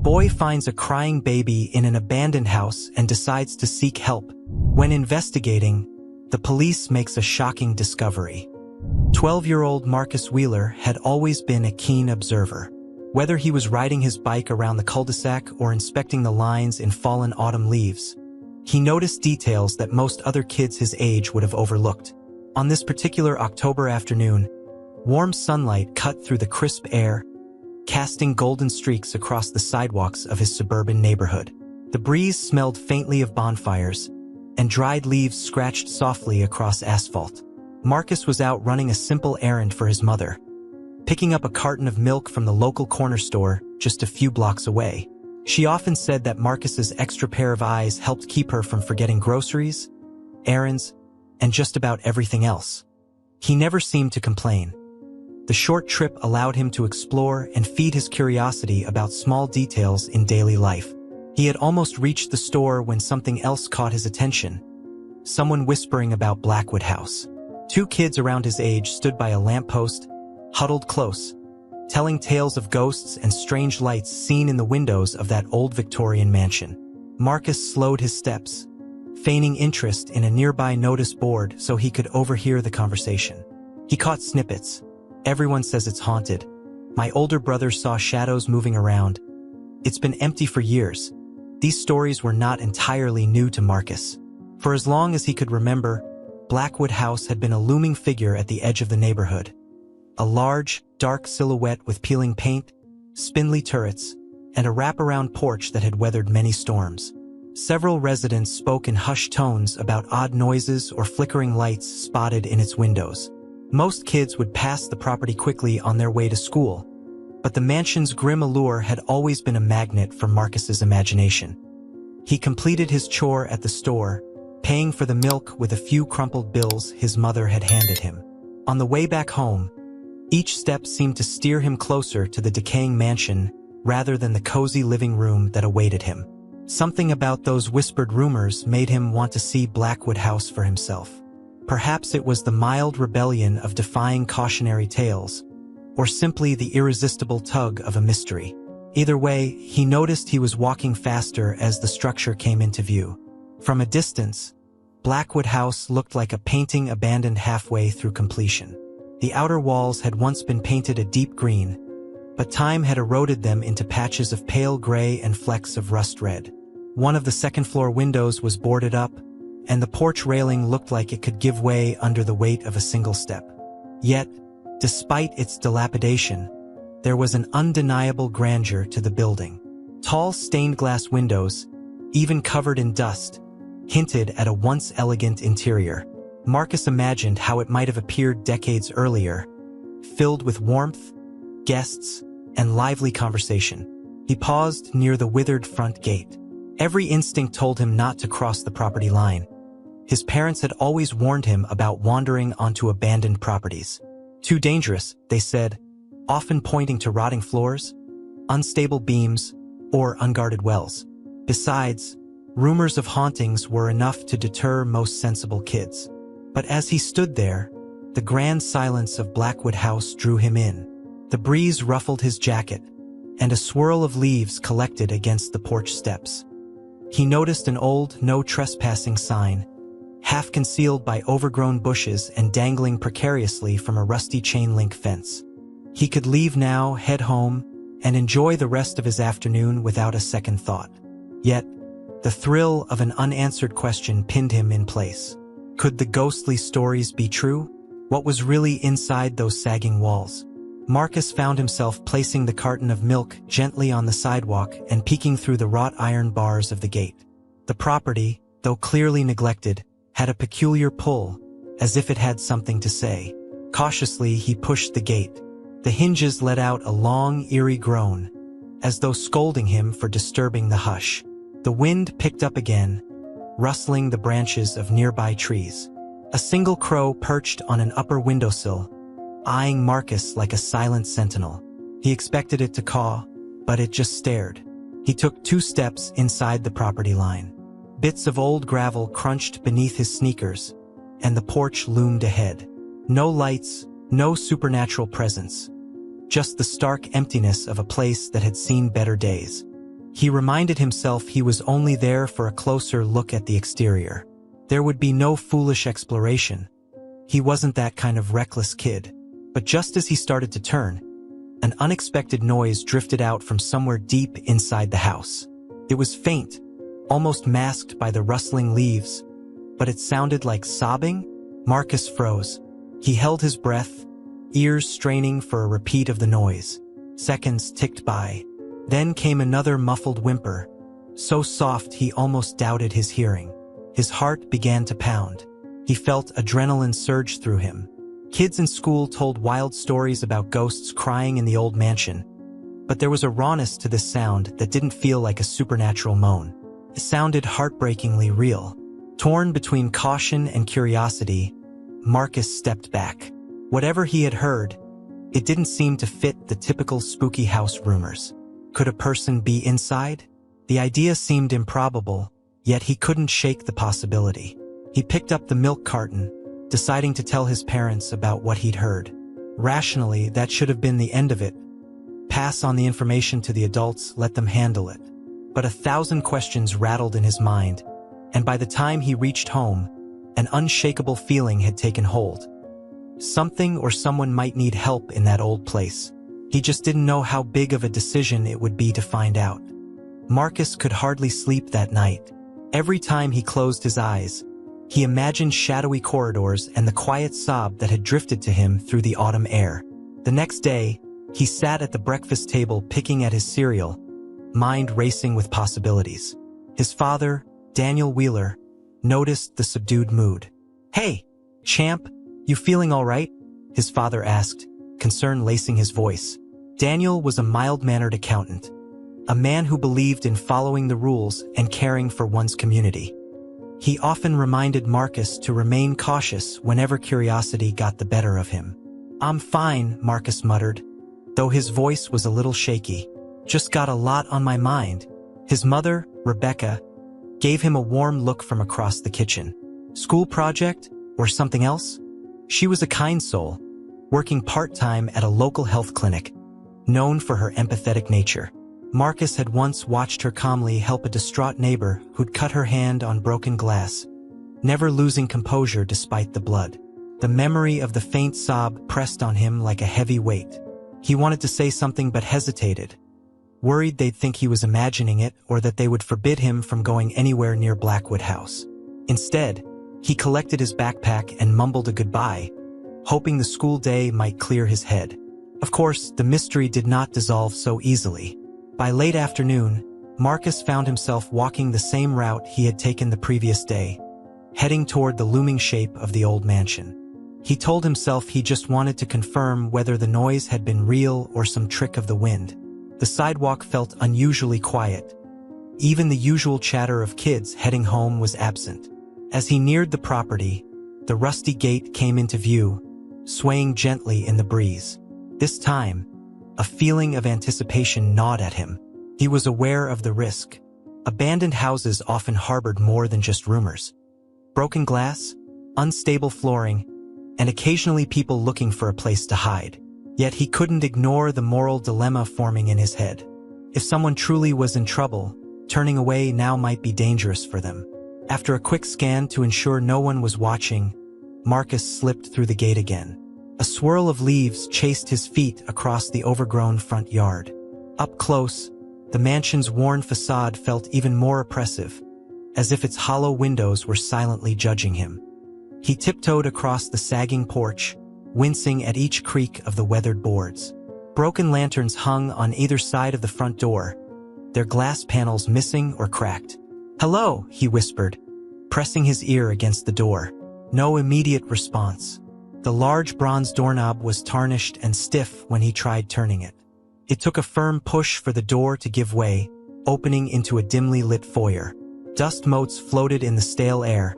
boy finds a crying baby in an abandoned house and decides to seek help. When investigating, the police makes a shocking discovery. 12-year-old Marcus Wheeler had always been a keen observer. Whether he was riding his bike around the cul-de-sac or inspecting the lines in fallen autumn leaves, he noticed details that most other kids his age would have overlooked. On this particular October afternoon, warm sunlight cut through the crisp air, casting golden streaks across the sidewalks of his suburban neighborhood. The breeze smelled faintly of bonfires, and dried leaves scratched softly across asphalt. Marcus was out running a simple errand for his mother, picking up a carton of milk from the local corner store just a few blocks away. She often said that Marcus's extra pair of eyes helped keep her from forgetting groceries, errands, and just about everything else. He never seemed to complain. The short trip allowed him to explore and feed his curiosity about small details in daily life. He had almost reached the store when something else caught his attention. Someone whispering about Blackwood House. 2 kids around his age stood by a lamppost, huddled close, telling tales of ghosts and strange lights seen in the windows of that old Victorian mansion. Marcus slowed his steps, feigning interest in a nearby notice board so he could overhear the conversation. He caught snippets. Everyone says it's haunted. My older brother saw shadows moving around. It's been empty for years. These stories were not entirely new to Marcus. For as long as he could remember, Blackwood House had been a looming figure at the edge of the neighborhood. A large, dark silhouette with peeling paint, spindly turrets, and a wraparound porch that had weathered many storms. Several residents spoke in hushed tones about odd noises or flickering lights spotted in its windows. Most kids would pass the property quickly on their way to school, but the mansion's grim allure had always been a magnet for Marcus's imagination. He completed his chore at the store, paying for the milk with a few crumpled bills his mother had handed him. On the way back home, each step seemed to steer him closer to the decaying mansion rather than the cozy living room that awaited him. Something about those whispered rumors made him want to see Blackwood House for himself. Perhaps it was the mild rebellion of defying cautionary tales, or simply the irresistible tug of a mystery. Either way, he noticed he was walking faster as the structure came into view. From a distance, Blackwood House looked like a painting abandoned halfway through completion. The outer walls had once been painted a deep green, but time had eroded them into patches of pale gray and flecks of rust red. One of the second-floor windows was boarded up, and the porch railing looked like it could give way under the weight of a single step. Yet, despite its dilapidation, there was an undeniable grandeur to the building. Tall stained-glass windows, even covered in dust, hinted at a once elegant interior. Marcus imagined how it might have appeared decades earlier, filled with warmth, guests, and lively conversation. He paused near the withered front gate. Every instinct told him not to cross the property line. His parents had always warned him about wandering onto abandoned properties. Too dangerous, they said, often pointing to rotting floors, unstable beams, or unguarded wells. Besides, rumors of hauntings were enough to deter most sensible kids. But as he stood there, the grand silence of Blackwood House drew him in. The breeze ruffled his jacket, and a swirl of leaves collected against the porch steps. He noticed an old "No Trespassing" sign, half concealed by overgrown bushes and dangling precariously from a rusty chain-link fence. He could leave now, head home, and enjoy the rest of his afternoon without a second thought. Yet, the thrill of an unanswered question pinned him in place. Could the ghostly stories be true? What was really inside those sagging walls? Marcus found himself placing the carton of milk gently on the sidewalk and peeking through the wrought iron bars of the gate. The property, though clearly neglected, had a peculiar pull, as if it had something to say. Cautiously, he pushed the gate. The hinges let out a long, eerie groan, as though scolding him for disturbing the hush. The wind picked up again, rustling the branches of nearby trees. A single crow perched on an upper windowsill, eyeing Marcus like a silent sentinel. He expected it to caw, but it just stared. He took 2 steps inside the property line. Bits of old gravel crunched beneath his sneakers, and the porch loomed ahead. No lights, no supernatural presence. Just the stark emptiness of a place that had seen better days. He reminded himself he was only there for a closer look at the exterior. There would be no foolish exploration. He wasn't that kind of reckless kid. But just as he started to turn, an unexpected noise drifted out from somewhere deep inside the house. It was faint, almost masked by the rustling leaves, but it sounded like sobbing. Marcus froze. He held his breath, ears straining for a repeat of the noise. Seconds ticked by. Then came another muffled whimper, so soft he almost doubted his hearing. His heart began to pound. He felt adrenaline surge through him. Kids in school told wild stories about ghosts crying in the old mansion, but there was a rawness to this sound that didn't feel like a supernatural moan. It sounded heartbreakingly real. Torn between caution and curiosity, Marcus stepped back. Whatever he had heard, it didn't seem to fit the typical spooky house rumors. Could a person be inside? The idea seemed improbable, yet he couldn't shake the possibility. He picked up the milk carton, deciding to tell his parents about what he'd heard. Rationally, that should have been the end of it. Pass on the information to the adults, let them handle it. But 1,000 questions rattled in his mind, and by the time he reached home, an unshakable feeling had taken hold. Something or someone might need help in that old place. He just didn't know how big of a decision it would be to find out. Marcus could hardly sleep that night. Every time he closed his eyes, he imagined shadowy corridors and the quiet sob that had drifted to him through the autumn air. The next day, he sat at the breakfast table picking at his cereal, mind racing with possibilities. His father, Daniel Wheeler, noticed the subdued mood. "Hey, champ, you feeling all right?" his father asked, concern lacing his voice. Daniel was a mild-mannered accountant, a man who believed in following the rules and caring for one's community. He often reminded Marcus to remain cautious whenever curiosity got the better of him. "I'm fine," Marcus muttered, though his voice was a little shaky. "Just got a lot on my mind." His mother, Rebecca, gave him a warm look from across the kitchen. "School project, or something else?" She was a kind soul, working part-time at a local health clinic, known for her empathetic nature. Marcus had once watched her calmly help a distraught neighbor who'd cut her hand on broken glass, never losing composure despite the blood. The memory of the faint sob pressed on him like a heavy weight. He wanted to say something but hesitated, worried they'd think he was imagining it or that they would forbid him from going anywhere near Blackwood House. Instead, he collected his backpack and mumbled a goodbye, hoping the school day might clear his head. Of course, the mystery did not dissolve so easily. By late afternoon, Marcus found himself walking the same route he had taken the previous day, heading toward the looming shape of the old mansion. He told himself he just wanted to confirm whether the noise had been real or some trick of the wind. The sidewalk felt unusually quiet. Even the usual chatter of kids heading home was absent. As he neared the property, the rusty gate came into view, swaying gently in the breeze. This time, a feeling of anticipation gnawed at him. He was aware of the risk. Abandoned houses often harbored more than just rumors. Broken glass, unstable flooring, and occasionally people looking for a place to hide. Yet he couldn't ignore the moral dilemma forming in his head. If someone truly was in trouble, turning away now might be dangerous for them. After a quick scan to ensure no one was watching, Marcus slipped through the gate again. A swirl of leaves chased his feet across the overgrown front yard. Up close, the mansion's worn facade felt even more oppressive, as if its hollow windows were silently judging him. He tiptoed across the sagging porch, wincing at each creak of the weathered boards. Broken lanterns hung on either side of the front door, their glass panels missing or cracked. "Hello," he whispered, pressing his ear against the door. No immediate response. The large bronze doorknob was tarnished and stiff when he tried turning it. It took a firm push for the door to give way, opening into a dimly lit foyer. Dust motes floated in the stale air,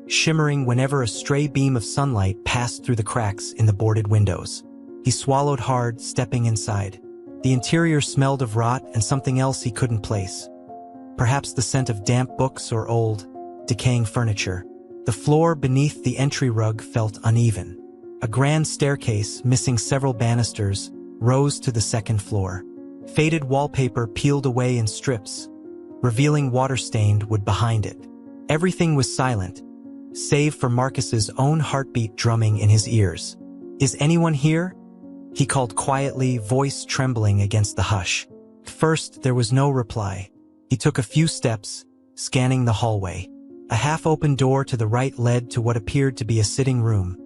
shimmering whenever a stray beam of sunlight passed through the cracks in the boarded windows. He swallowed hard, stepping inside. The interior smelled of rot and something else he couldn't place. Perhaps the scent of damp books or old, decaying furniture. The floor beneath the entry rug felt uneven. A grand staircase, missing several banisters, rose to the second floor. Faded wallpaper peeled away in strips, revealing water-stained wood behind it. Everything was silent, save for Marcus's own heartbeat drumming in his ears. "Is anyone here?" he called quietly, voice trembling against the hush. First, there was no reply. He took a few steps, scanning the hallway. A half-open door to the right led to what appeared to be a sitting room,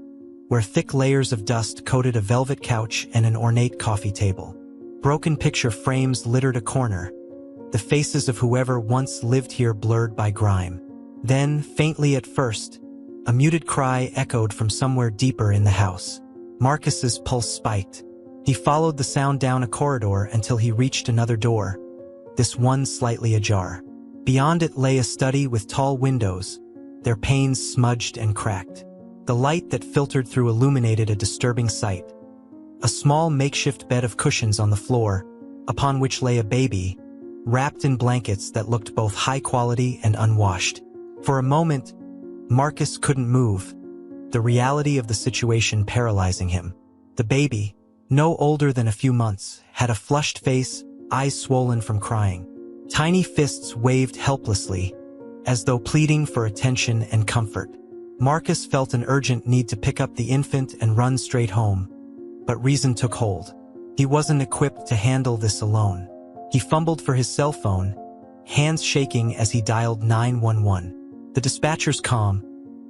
where thick layers of dust coated a velvet couch and an ornate coffee table. Broken picture frames littered a corner, the faces of whoever once lived here blurred by grime. Then, faintly at first, a muted cry echoed from somewhere deeper in the house. Marcus's pulse spiked. He followed the sound down a corridor until he reached another door, this one slightly ajar. Beyond it lay a study with tall windows, their panes smudged and cracked. The light that filtered through illuminated a disturbing sight. A small makeshift bed of cushions on the floor, upon which lay a baby, wrapped in blankets that looked both high quality and unwashed. For a moment, Marcus couldn't move, the reality of the situation paralyzing him. The baby, no older than a few months, had a flushed face, eyes swollen from crying. Tiny fists waved helplessly, as though pleading for attention and comfort. Marcus felt an urgent need to pick up the infant and run straight home, but reason took hold. He wasn't equipped to handle this alone. He fumbled for his cell phone, hands shaking as he dialed 911. The dispatcher's calm,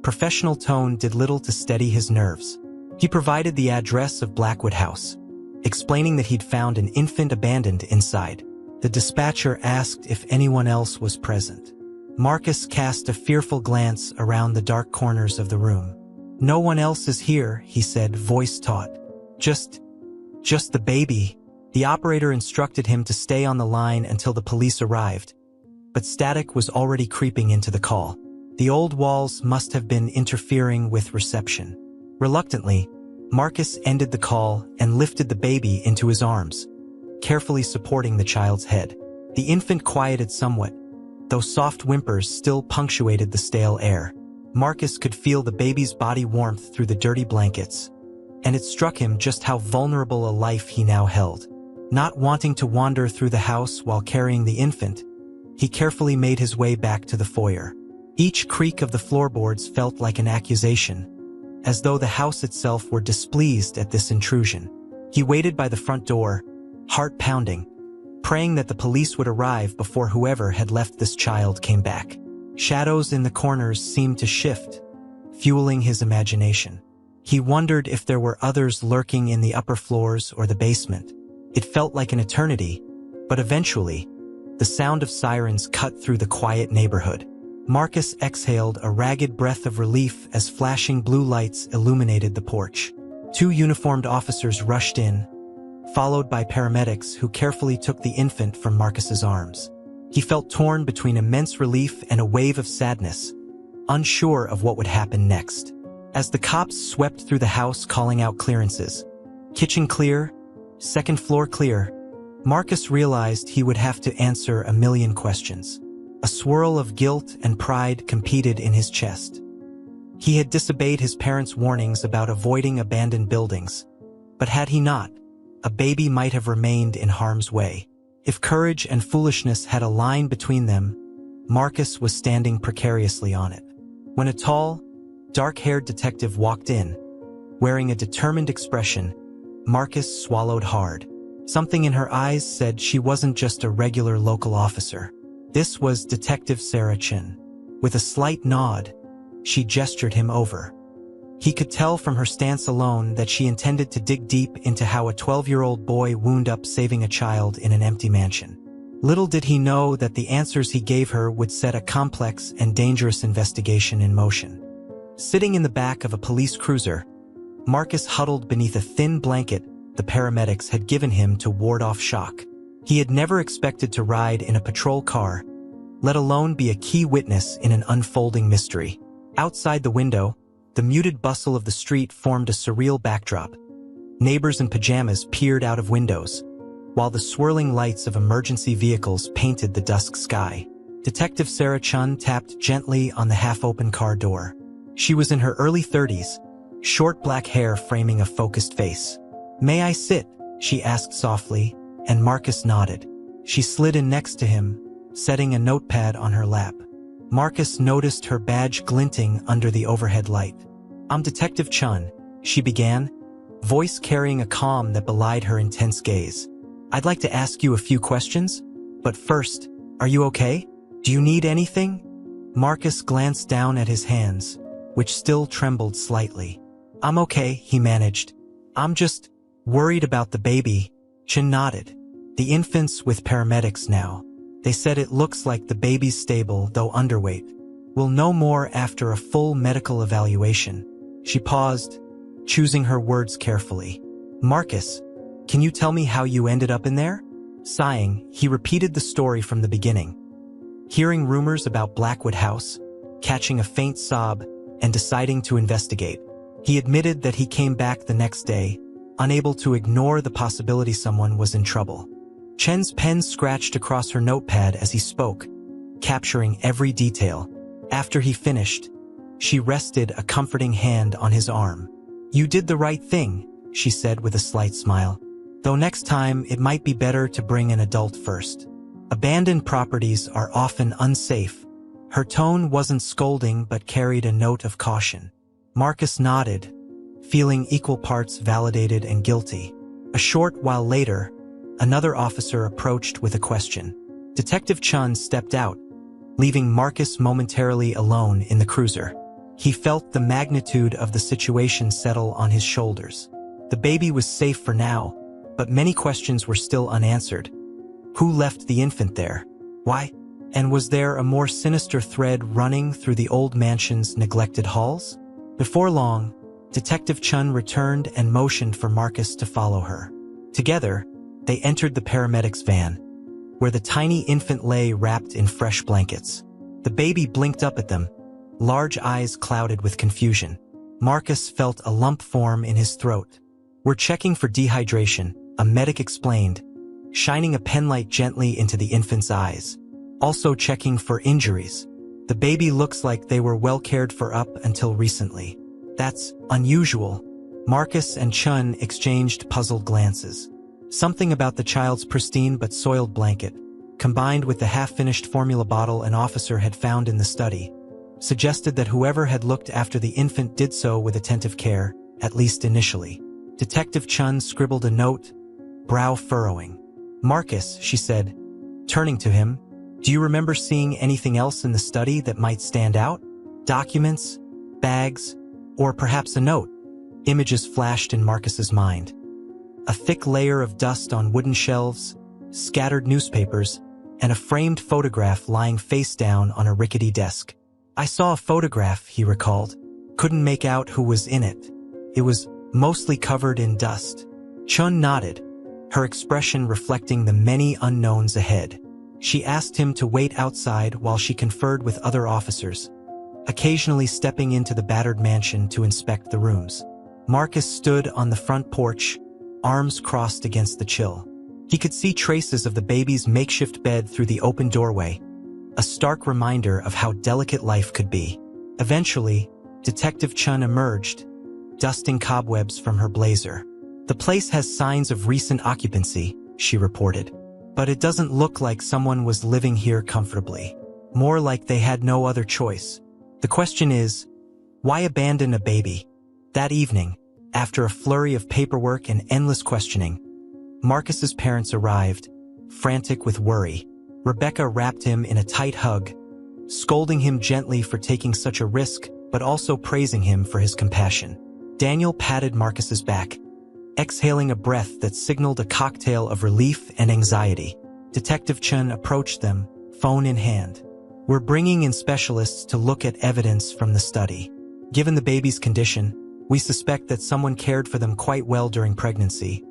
professional tone did little to steady his nerves. He provided the address of Blackwood House, explaining that he'd found an infant abandoned inside. The dispatcher asked if anyone else was present. Marcus cast a fearful glance around the dark corners of the room. "No one else is here," he said, voice taut. Just the baby." The operator instructed him to stay on the line until the police arrived, but static was already creeping into the call. The old walls must have been interfering with reception. Reluctantly, Marcus ended the call and lifted the baby into his arms, carefully supporting the child's head. The infant quieted somewhat, though soft whimpers still punctuated the stale air. Marcus could feel the baby's body warmth through the dirty blankets, and it struck him just how vulnerable a life he now held. Not wanting to wander through the house while carrying the infant, he carefully made his way back to the foyer. Each creak of the floorboards felt like an accusation, as though the house itself were displeased at this intrusion. He waited by the front door, heart pounding, praying that the police would arrive before whoever had left this child came back. Shadows in the corners seemed to shift, fueling his imagination. He wondered if there were others lurking in the upper floors or the basement. It felt like an eternity, but eventually, the sound of sirens cut through the quiet neighborhood. Marcus exhaled a ragged breath of relief as flashing blue lights illuminated the porch. 2 uniformed officers rushed in, followed by paramedics who carefully took the infant from Marcus's arms. He felt torn between immense relief and a wave of sadness, unsure of what would happen next. As the cops swept through the house calling out clearances, "Kitchen clear, second floor clear," Marcus realized he would have to answer a million questions. A swirl of guilt and pride competed in his chest. He had disobeyed his parents' warnings about avoiding abandoned buildings, but had he not, a baby might have remained in harm's way. If courage and foolishness had a line between them, Marcus was standing precariously on it. When a tall, dark-haired detective walked in, wearing a determined expression, Marcus swallowed hard. Something in her eyes said she wasn't just a regular local officer. This was Detective Sarah Chin. With a slight nod, she gestured him over. He could tell from her stance alone that she intended to dig deep into how a 12-year-old boy wound up saving a child in an empty mansion. Little did he know that the answers he gave her would set a complex and dangerous investigation in motion. Sitting in the back of a police cruiser, Marcus huddled beneath a thin blanket the paramedics had given him to ward off shock. He had never expected to ride in a patrol car, let alone be a key witness in an unfolding mystery. Outside the window, the muted bustle of the street formed a surreal backdrop. Neighbors in pajamas peered out of windows, while the swirling lights of emergency vehicles painted the dusk sky. Detective Sarah Chun tapped gently on the half-open car door. She was in her early 30s, short black hair framing a focused face. "May I sit?" she asked softly, and Marcus nodded. She slid in next to him, setting a notepad on her lap. Marcus noticed her badge glinting under the overhead light. "I'm Detective Chun," she began, voice carrying a calm that belied her intense gaze. "I'd like to ask you a few questions, but first, are you okay? Do you need anything?" Marcus glanced down at his hands, which still trembled slightly. "I'm okay," he managed. "I'm just worried about the baby." Chun nodded. "The infant's with paramedics now. They said it looks like the baby's stable, though underweight. We'll know more after a full medical evaluation." She paused, choosing her words carefully. "Marcus, can you tell me how you ended up in there?" Sighing, he repeated the story from the beginning. Hearing rumors about Blackwood House, catching a faint sob, and deciding to investigate. He admitted that he came back the next day, unable to ignore the possibility someone was in trouble. Chen's pen scratched across her notepad as he spoke, capturing every detail. After he finished, she rested a comforting hand on his arm. "You did the right thing," she said with a slight smile. "Though next time it might be better to bring an adult first. Abandoned properties are often unsafe." Her tone wasn't scolding but carried a note of caution. Marcus nodded, feeling equal parts validated and guilty. A short while later, another officer approached with a question. Detective Chun stepped out, leaving Marcus momentarily alone in the cruiser. He felt the magnitude of the situation settle on his shoulders. The baby was safe for now, but many questions were still unanswered. Who left the infant there? Why? And was there a more sinister thread running through the old mansion's neglected halls? Before long, Detective Chun returned and motioned for Marcus to follow her. Together, they entered the paramedics' van, where the tiny infant lay wrapped in fresh blankets. The baby blinked up at them, large eyes clouded with confusion. Marcus felt a lump form in his throat. "We're checking for dehydration," a medic explained, shining a penlight gently into the infant's eyes. "Also checking for injuries. The baby looks like they were well cared for up until recently." "That's unusual." Marcus and Chun exchanged puzzled glances. Something about the child's pristine but soiled blanket, combined with the half-finished formula bottle an officer had found in the study, suggested that whoever had looked after the infant did so with attentive care, at least initially. Detective Chun scribbled a note, brow furrowing. "Marcus," she said, turning to him, "do you remember seeing anything else in the study that might stand out? Documents, bags, or perhaps a note?" Images flashed in Marcus's mind. A thick layer of dust on wooden shelves, scattered newspapers, and a framed photograph lying face down on a rickety desk. "I saw a photograph," he recalled. "Couldn't make out who was in it. It was mostly covered in dust." Chun nodded, her expression reflecting the many unknowns ahead. She asked him to wait outside while she conferred with other officers, occasionally stepping into the battered mansion to inspect the rooms. Marcus stood on the front porch, arms crossed against the chill. He could see traces of the baby's makeshift bed through the open doorway, a stark reminder of how delicate life could be. Eventually, Detective Chun emerged, dusting cobwebs from her blazer. "The place has signs of recent occupancy," she reported, "but it doesn't look like someone was living here comfortably. More like they had no other choice. The question is, why abandon a baby?" That evening, after a flurry of paperwork and endless questioning, Marcus's parents arrived, frantic with worry. Rebecca wrapped him in a tight hug, scolding him gently for taking such a risk, but also praising him for his compassion. Daniel patted Marcus's back, exhaling a breath that signaled a cocktail of relief and anxiety. Detective Chun approached them, phone in hand. "We're bringing in specialists to look at evidence from the study. Given the baby's condition, we suspect that someone cared for them quite well during pregnancy.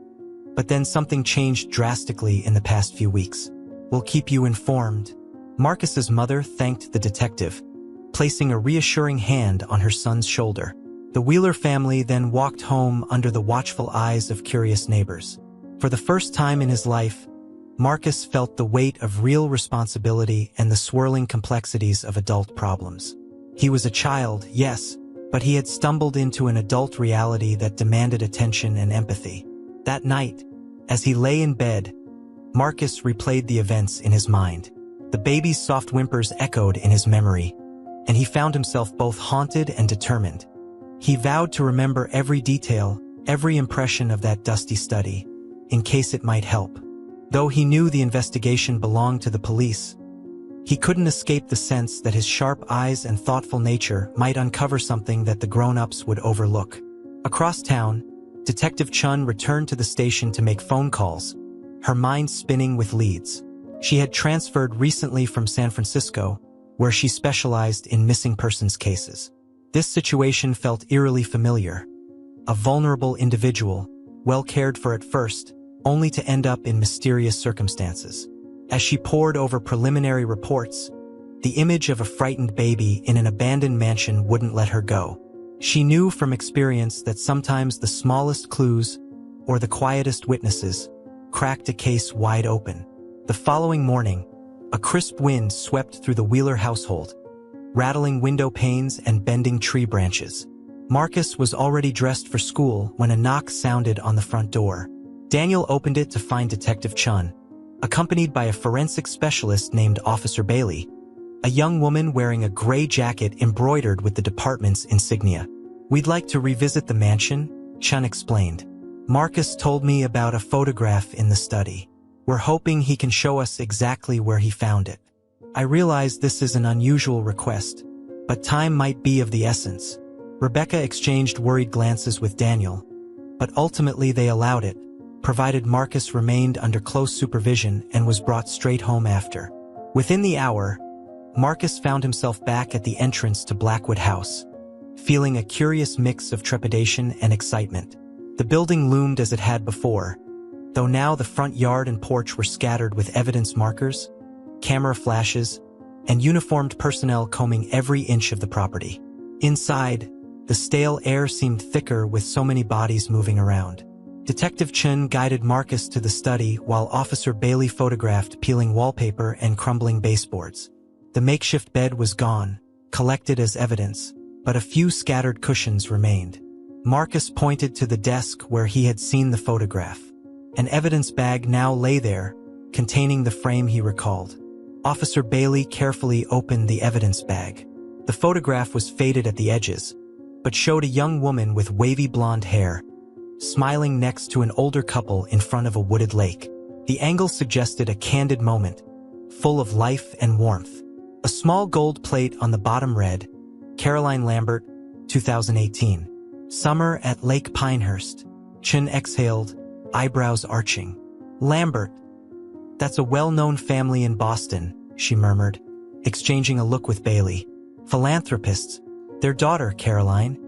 But then something changed drastically in the past few weeks. We'll keep you informed." Marcus's mother thanked the detective, placing a reassuring hand on her son's shoulder. The Wheeler family then walked home under the watchful eyes of curious neighbors. For the first time in his life, Marcus felt the weight of real responsibility and the swirling complexities of adult problems. He was a child, yes, but he had stumbled into an adult reality that demanded attention and empathy. That night, as he lay in bed, Marcus replayed the events in his mind. The baby's soft whimpers echoed in his memory, and he found himself both haunted and determined. He vowed to remember every detail, every impression of that dusty study, in case it might help. Though he knew the investigation belonged to the police, he couldn't escape the sense that his sharp eyes and thoughtful nature might uncover something that the grown-ups would overlook. Across town, Detective Chun returned to the station to make phone calls, her mind spinning with leads. She had transferred recently from San Francisco, where she specialized in missing persons cases. This situation felt eerily familiar. A vulnerable individual, well cared for at first, only to end up in mysterious circumstances. As she pored over preliminary reports, the image of a frightened baby in an abandoned mansion wouldn't let her go. She knew from experience that sometimes the smallest clues, or the quietest witnesses, cracked a case wide open. The following morning, a crisp wind swept through the Wheeler household, rattling window panes and bending tree branches. Marcus was already dressed for school when a knock sounded on the front door. Daniel opened it to find Detective Chun, accompanied by a forensic specialist named Officer Bailey, a young woman wearing a gray jacket embroidered with the department's insignia. "We'd like to revisit the mansion," Chun explained. "Marcus told me about a photograph in the study. We're hoping he can show us exactly where he found it. I realize this is an unusual request, but time might be of the essence." Rebecca exchanged worried glances with Daniel, but ultimately they allowed it, provided Marcus remained under close supervision and was brought straight home after. Within the hour, Marcus found himself back at the entrance to Blackwood House, feeling a curious mix of trepidation and excitement. The building loomed as it had before, though now the front yard and porch were scattered with evidence markers, camera flashes, and uniformed personnel combing every inch of the property. Inside, the stale air seemed thicker with so many bodies moving around. Detective Chun guided Marcus to the study while Officer Bailey photographed peeling wallpaper and crumbling baseboards. The makeshift bed was gone, collected as evidence, but a few scattered cushions remained. Marcus pointed to the desk where he had seen the photograph. An evidence bag now lay there, containing the frame he recalled. Officer Bailey carefully opened the evidence bag. The photograph was faded at the edges, but showed a young woman with wavy blonde hair, smiling next to an older couple in front of a wooded lake. The angle suggested a candid moment, full of life and warmth. A small gold plate on the bottom read, "Caroline Lambert, 2018. Summer at Lake Pinehurst." Chun exhaled, eyebrows arching. "Lambert. That's a well-known family in Boston," she murmured, exchanging a look with Bailey. "Philanthropists. Their daughter, Caroline,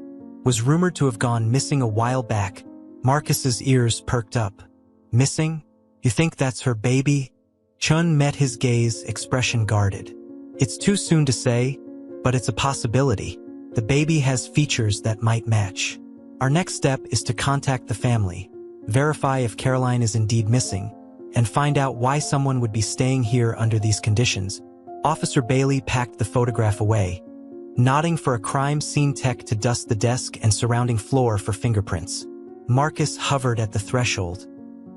was rumored to have gone missing a while back." Marcus's ears perked up. "Missing? You think that's her baby?" Chun met his gaze, expression guarded. "It's too soon to say, but it's a possibility. The baby has features that might match. Our next step is to contact the family, verify if Caroline is indeed missing, and find out why someone would be staying here under these conditions." Officer Bailey packed the photograph away, nodding for a crime scene tech to dust the desk and surrounding floor for fingerprints. Marcus hovered at the threshold,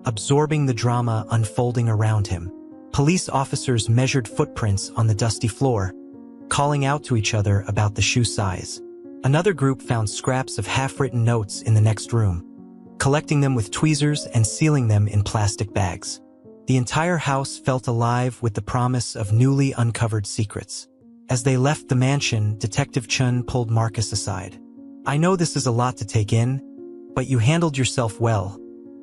absorbing the drama unfolding around him. Police officers measured footprints on the dusty floor, calling out to each other about the shoe size. Another group found scraps of half-written notes in the next room, collecting them with tweezers and sealing them in plastic bags. The entire house felt alive with the promise of newly uncovered secrets. As they left the mansion, Detective Chun pulled Marcus aside. "I know this is a lot to take in, but you handled yourself well,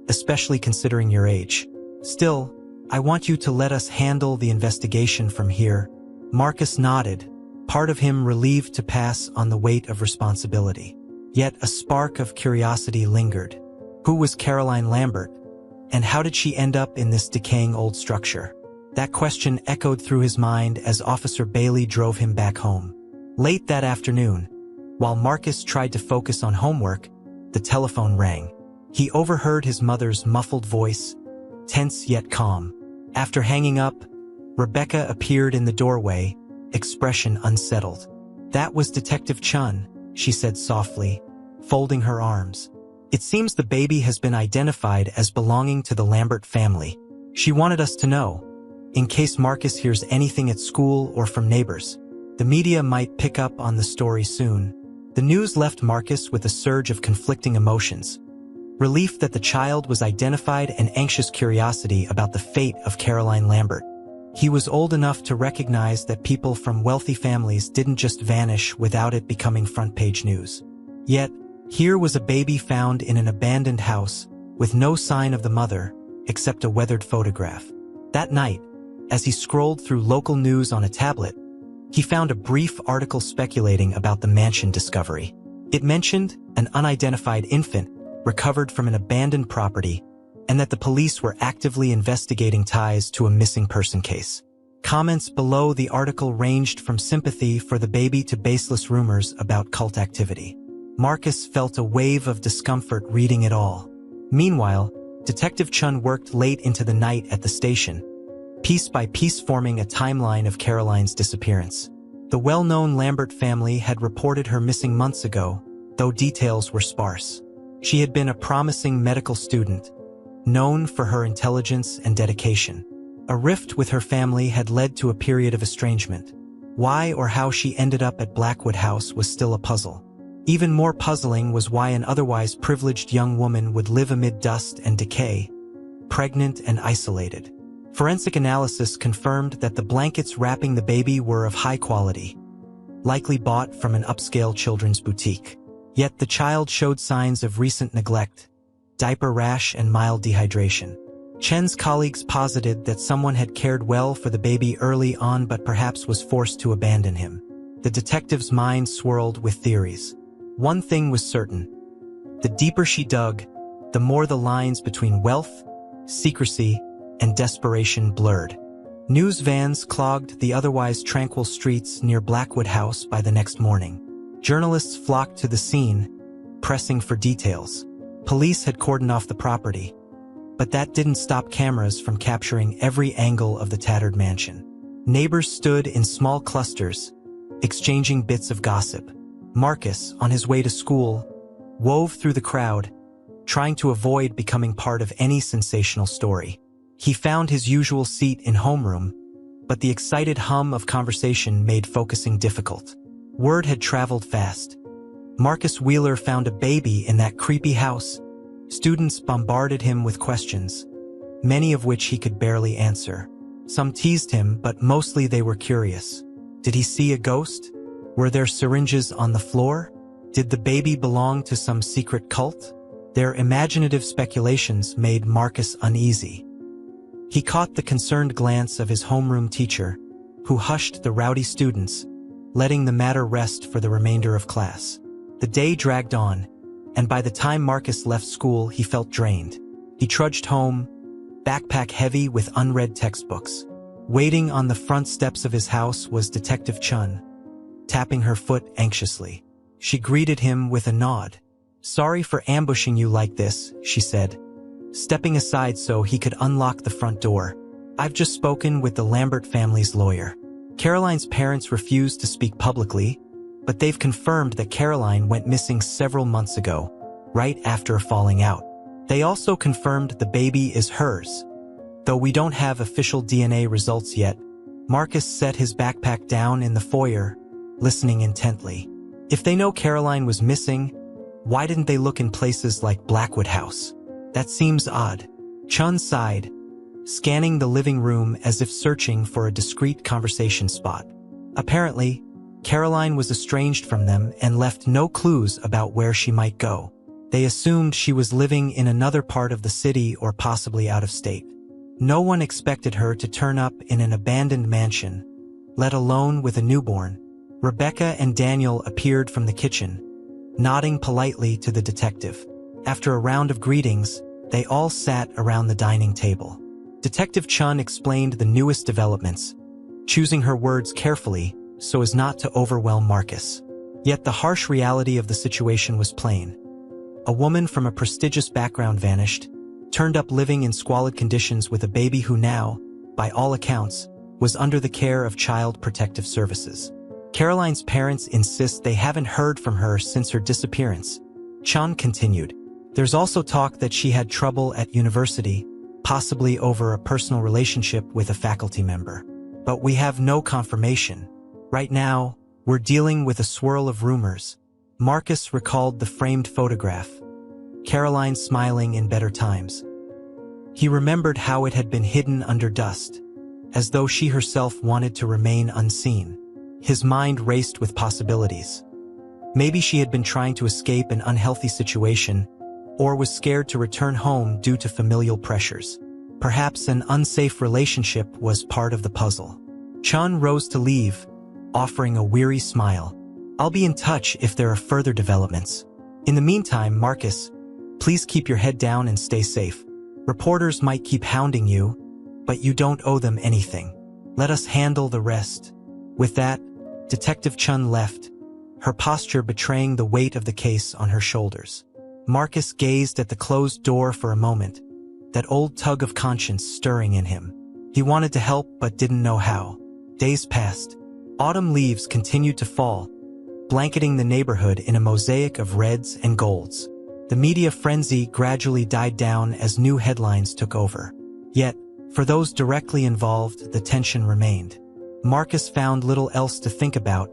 especially considering your age. Still, I want you to let us handle the investigation from here." Marcus nodded, part of him relieved to pass on the weight of responsibility. Yet a spark of curiosity lingered. Who was Caroline Lambert, and how did she end up in this decaying old structure? That question echoed through his mind as Officer Bailey drove him back home. Late that afternoon, while Marcus tried to focus on homework, the telephone rang. He overheard his mother's muffled voice, tense yet calm. After hanging up, Rebecca appeared in the doorway, expression unsettled. "That was Detective Chun," she said softly, folding her arms. "It seems the baby has been identified as belonging to the Lambert family. She wanted us to know. in case Marcus hears anything at school or from neighbors. The media might pick up on the story soon. The news left Marcus with a surge of conflicting emotions. Relief that the child was identified and anxious curiosity about the fate of Caroline Lambert. He was old enough to recognize that people from wealthy families didn't just vanish without it becoming front-page news. Yet, here was a baby found in an abandoned house, with no sign of the mother, except a weathered photograph. That night, as he scrolled through local news on a tablet, he found a brief article speculating about the mansion discovery. It mentioned an unidentified infant recovered from an abandoned property, and that the police were actively investigating ties to a missing person case. Comments below the article ranged from sympathy for the baby to baseless rumors about cult activity. Marcus felt a wave of discomfort reading it all. Meanwhile, Detective Chun worked late into the night at the station, piece by piece forming a timeline of Caroline's disappearance. The well-known Lambert family had reported her missing months ago, though details were sparse. She had been a promising medical student, known for her intelligence and dedication. A rift with her family had led to a period of estrangement. Why or how she ended up at Blackwood House was still a puzzle. Even more puzzling was why an otherwise privileged young woman would live amid dust and decay, pregnant and isolated. Forensic analysis confirmed that the blankets wrapping the baby were of high quality, likely bought from an upscale children's boutique. Yet the child showed signs of recent neglect, diaper rash and mild dehydration. Chen's colleagues posited that someone had cared well for the baby early on but perhaps was forced to abandon him. The detective's mind swirled with theories. One thing was certain. The deeper she dug, the more the lines between wealth, secrecy, and desperation blurred. News vans clogged the otherwise tranquil streets near Blackwood House by the next morning. Journalists flocked to the scene, pressing for details. Police had cordoned off the property, but that didn't stop cameras from capturing every angle of the tattered mansion. Neighbors stood in small clusters, exchanging bits of gossip. Marcus, on his way to school, wove through the crowd, trying to avoid becoming part of any sensational story. He found his usual seat in homeroom, but the excited hum of conversation made focusing difficult. Word had traveled fast. Marcus Wheeler found a baby in that creepy house. Students bombarded him with questions, many of which he could barely answer. Some teased him, but mostly they were curious. Did he see a ghost? Were there syringes on the floor? Did the baby belong to some secret cult? Their imaginative speculations made Marcus uneasy. He caught the concerned glance of his homeroom teacher, who hushed the rowdy students, letting the matter rest for the remainder of class. The day dragged on, and by the time Marcus left school, he felt drained. He trudged home, backpack heavy with unread textbooks. Waiting on the front steps of his house was Detective Chun, tapping her foot anxiously. She greeted him with a nod. "Sorry for ambushing you like this," she said, stepping aside so he could unlock the front door. "I've just spoken with the Lambert family's lawyer. Caroline's parents refused to speak publicly, but they've confirmed that Caroline went missing several months ago, right after a falling out. They also confirmed the baby is hers. Though we don't have official DNA results yet." Marcus set his backpack down in the foyer, listening intently. If they know Caroline was missing, why didn't they look in places like Blackwood House? That seems odd. Chun sighed, scanning the living room as if searching for a discreet conversation spot. Apparently, Caroline was estranged from them and left no clues about where she might go. They assumed she was living in another part of the city or possibly out of state. No one expected her to turn up in an abandoned mansion, let alone with a newborn. Rebecca and Daniel appeared from the kitchen, nodding politely to the detective. After a round of greetings, they all sat around the dining table. Detective Chun explained the newest developments, choosing her words carefully so as not to overwhelm Marcus. Yet the harsh reality of the situation was plain. A woman from a prestigious background vanished, turned up living in squalid conditions with a baby who now, by all accounts, was under the care of Child Protective Services. Caroline's parents insist they haven't heard from her since her disappearance. Chun continued. There's also talk that she had trouble at university, possibly over a personal relationship with a faculty member. But we have no confirmation. Right now, we're dealing with a swirl of rumors. Marcus recalled the framed photograph, Caroline smiling in better times. He remembered how it had been hidden under dust, as though she herself wanted to remain unseen. His mind raced with possibilities. Maybe she had been trying to escape an unhealthy situation, or was scared to return home due to familial pressures. Perhaps an unsafe relationship was part of the puzzle. Chun rose to leave, offering a weary smile. I'll be in touch if there are further developments. In the meantime, Marcus, please keep your head down and stay safe. Reporters might keep hounding you, but you don't owe them anything. Let us handle the rest. With that, Detective Chun left, her posture betraying the weight of the case on her shoulders. Marcus gazed at the closed door for a moment, that old tug of conscience stirring in him. He wanted to help but didn't know how. Days passed. Autumn leaves continued to fall, blanketing the neighborhood in a mosaic of reds and golds. The media frenzy gradually died down as new headlines took over. Yet, for those directly involved, the tension remained. Marcus found little else to think about,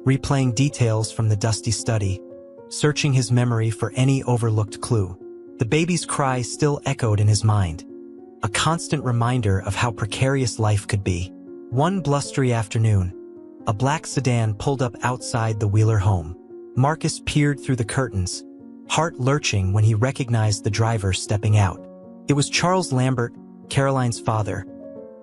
replaying details from the dusty study, searching his memory for any overlooked clue. The baby's cry still echoed in his mind, a constant reminder of how precarious life could be. One blustery afternoon, a black sedan pulled up outside the Wheeler home. Marcus peered through the curtains, heart lurching when he recognized the driver stepping out. It was Charles Lambert, Caroline's father,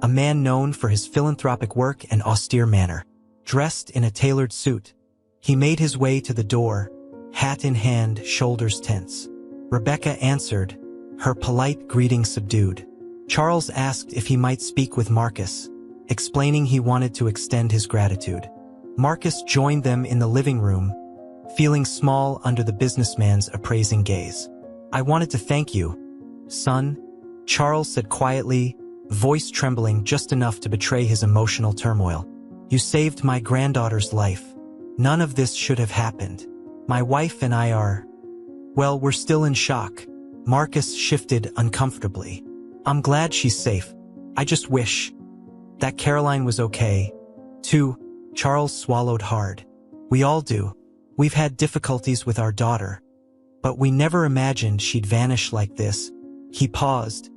a man known for his philanthropic work and austere manner. Dressed in a tailored suit, he made his way to the door, hat in hand, shoulders tense. Rebecca answered, her polite greeting subdued. Charles asked if he might speak with Marcus, explaining he wanted to extend his gratitude. Marcus joined them in the living room, feeling small under the businessman's appraising gaze. I wanted to thank you, son, Charles said quietly, voice trembling just enough to betray his emotional turmoil. You saved my granddaughter's life. None of this should have happened. My wife and I well, we're still in shock. Marcus shifted uncomfortably. I'm glad she's safe. I just wish that Caroline was okay, too. Charles swallowed hard. We all do. We've had difficulties with our daughter, but we never imagined she'd vanish like this. He paused,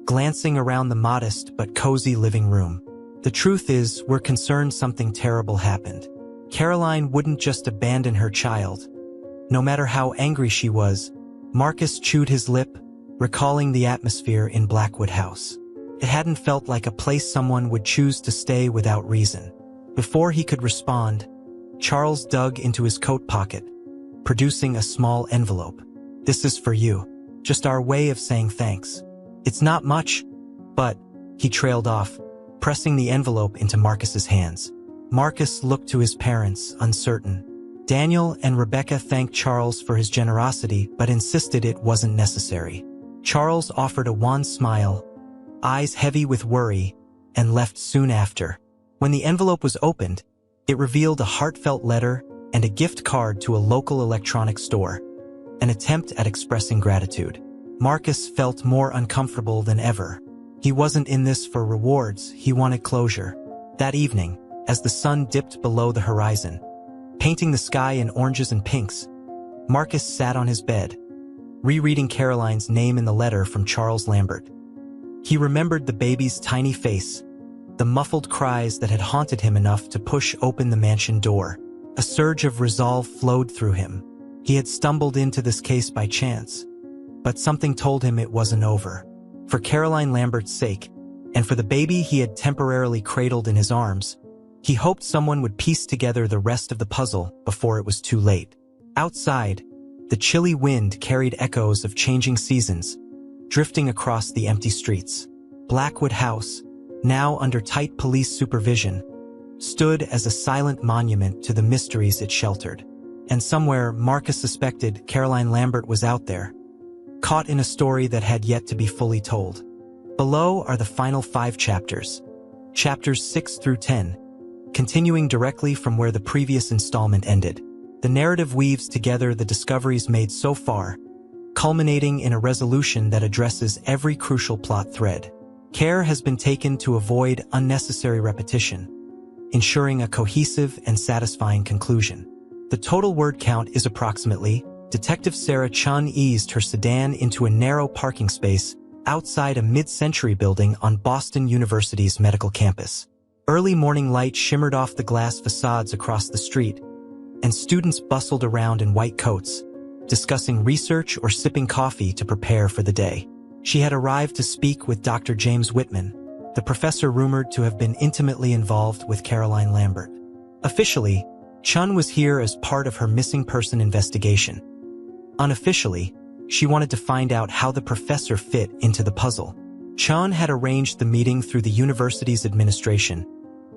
glancing around the modest but cozy living room. The truth is, we're concerned something terrible happened. Caroline wouldn't just abandon her child. No matter how angry she was, Marcus chewed his lip, recalling the atmosphere in Blackwood House. It hadn't felt like a place someone would choose to stay without reason. Before he could respond, Charles dug into his coat pocket, producing a small envelope. This is for you. Just our way of saying thanks. It's not much, but, he trailed off, pressing the envelope into Marcus's hands. Marcus looked to his parents, uncertain. Daniel and Rebecca thanked Charles for his generosity but insisted it wasn't necessary. Charles offered a wan smile, eyes heavy with worry, and left soon after. When the envelope was opened, it revealed a heartfelt letter and a gift card to a local electronics store, an attempt at expressing gratitude. Marcus felt more uncomfortable than ever. He wasn't in this for rewards, he wanted closure. That evening, as the sun dipped below the horizon, painting the sky in oranges and pinks, Marcus sat on his bed, rereading Caroline's name in the letter from Charles Lambert. He remembered the baby's tiny face, the muffled cries that had haunted him enough to push open the mansion door. A surge of resolve flowed through him. He had stumbled into this case by chance, but something told him it wasn't over. For Caroline Lambert's sake, and for the baby he had temporarily cradled in his arms, he hoped someone would piece together the rest of the puzzle before it was too late. Outside, the chilly wind carried echoes of changing seasons, drifting across the empty streets. Blackwood House, now under tight police supervision, stood as a silent monument to the mysteries it sheltered. And somewhere, Marcus suspected Caroline Lambert was out there, caught in a story that had yet to be fully told. Below are the final 5 chapters, chapters 6 through 10, continuing directly from where the previous installment ended. The narrative weaves together the discoveries made so far, culminating in a resolution that addresses every crucial plot thread. Care has been taken to avoid unnecessary repetition, ensuring a cohesive and satisfying conclusion. The total word count is approximately. Detective Sarah Chun eased her sedan into a narrow parking space outside a mid-century building on Boston University's medical campus. Early morning light shimmered off the glass facades across the street, and students bustled around in white coats, discussing research or sipping coffee to prepare for the day. She had arrived to speak with Dr. James Whitman, the professor rumored to have been intimately involved with Caroline Lambert. Officially, Chun was here as part of her missing person investigation. Unofficially, she wanted to find out how the professor fit into the puzzle. Chun had arranged the meeting through the university's administration,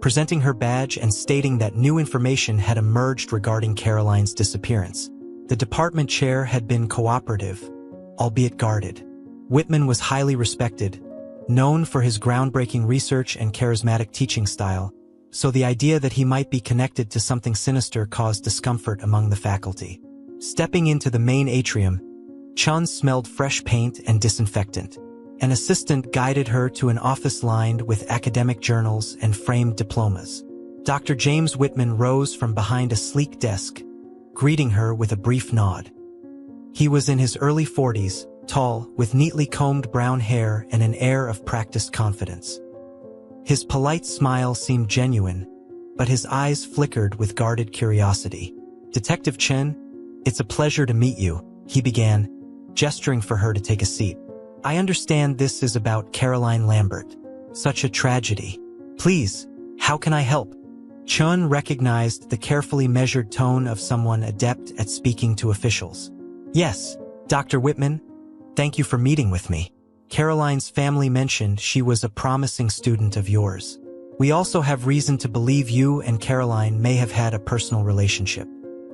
presenting her badge and stating that new information had emerged regarding Caroline's disappearance. The department chair had been cooperative, albeit guarded. Whitman was highly respected, known for his groundbreaking research and charismatic teaching style, so the idea that he might be connected to something sinister caused discomfort among the faculty. Stepping into the main atrium, Chun smelled fresh paint and disinfectant. An assistant guided her to an office lined with academic journals and framed diplomas. Dr. James Whitman rose from behind a sleek desk, greeting her with a brief nod. He was in his early 40s, tall, with neatly combed brown hair and an air of practiced confidence. His polite smile seemed genuine, but his eyes flickered with guarded curiosity. "Detective Chen, it's a pleasure to meet you," he began, gesturing for her to take a seat. "I understand this is about Caroline Lambert. Such a tragedy. Please, how can I help?" Chun recognized the carefully measured tone of someone adept at speaking to officials. "Yes, Dr. Whitman, thank you for meeting with me. Caroline's family mentioned she was a promising student of yours. We also have reason to believe you and Caroline may have had a personal relationship.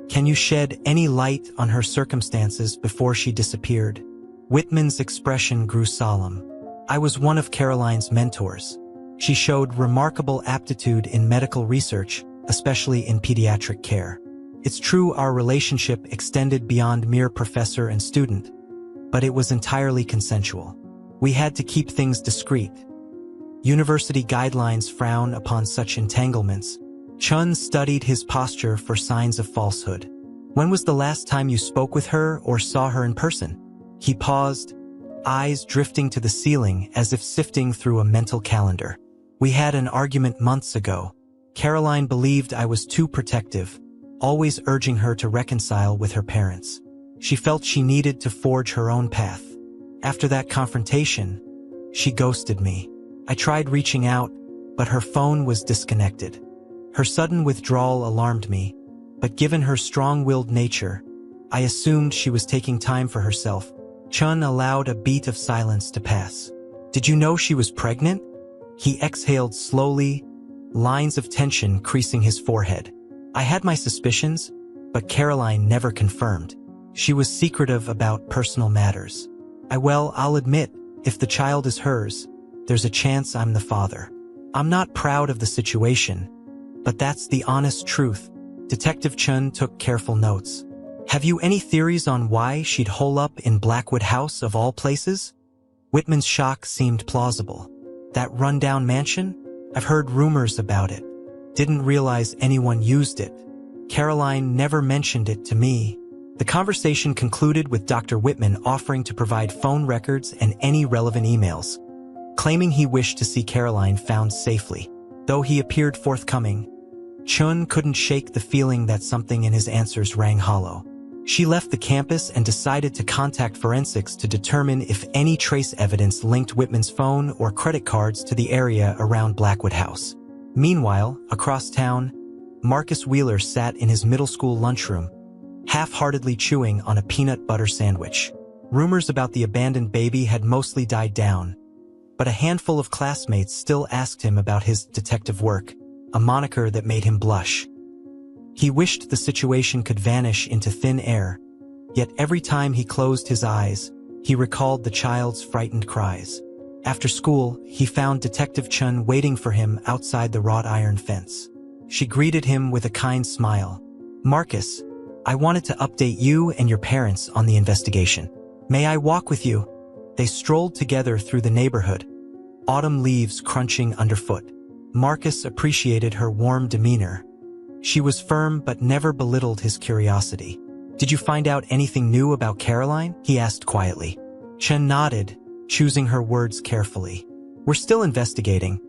Can you shed any light on her circumstances before she disappeared?" Whitman's expression grew solemn. "I was one of Caroline's mentors. She showed remarkable aptitude in medical research, especially in pediatric care. It's true our relationship extended beyond mere professor and student, but it was entirely consensual. We had to keep things discreet. University guidelines frown upon such entanglements." Chun studied his posture for signs of falsehood. "When was the last time you spoke with her or saw her in person?" He paused, eyes drifting to the ceiling as if sifting through a mental calendar. "We had an argument months ago. Caroline believed I was too protective, always urging her to reconcile with her parents. She felt she needed to forge her own path. After that confrontation, she ghosted me. I tried reaching out, but her phone was disconnected. Her sudden withdrawal alarmed me, but given her strong-willed nature, I assumed she was taking time for herself." Chun allowed a beat of silence to pass. "Did you know she was pregnant?" He exhaled slowly, lines of tension creasing his forehead. "I had my suspicions, but Caroline never confirmed. She was secretive about personal matters. I'll admit, if the child is hers, there's a chance I'm the father. I'm not proud of the situation, but that's the honest truth." Detective Chun took careful notes. "Have you any theories on why she'd hole up in Blackwood House of all places?" Whitman's shock seemed plausible. "That rundown mansion? I've heard rumors about it. Didn't realize anyone used it. Caroline never mentioned it to me." The conversation concluded with Dr. Whitman offering to provide phone records and any relevant emails, claiming he wished to see Caroline found safely. Though he appeared forthcoming, Chun couldn't shake the feeling that something in his answers rang hollow. She left the campus and decided to contact forensics to determine if any trace evidence linked Whitman's phone or credit cards to the area around Blackwood House. Meanwhile, across town, Marcus Wheeler sat in his middle school lunchroom, half-heartedly chewing on a peanut butter sandwich. Rumors about the abandoned baby had mostly died down, but a handful of classmates still asked him about his detective work, a moniker that made him blush. He wished the situation could vanish into thin air, yet every time he closed his eyes, he recalled the child's frightened cries. After school, he found Detective Chun waiting for him outside the wrought iron fence. She greeted him with a kind smile. "Marcus, I wanted to update you and your parents on the investigation. May I walk with you? They strolled together through the neighborhood, autumn leaves crunching underfoot. Marcus appreciated her warm demeanor. She was firm but never belittled his curiosity. Did you find out anything new about Caroline? He asked quietly. Chen nodded, choosing her words carefully. We're still investigating,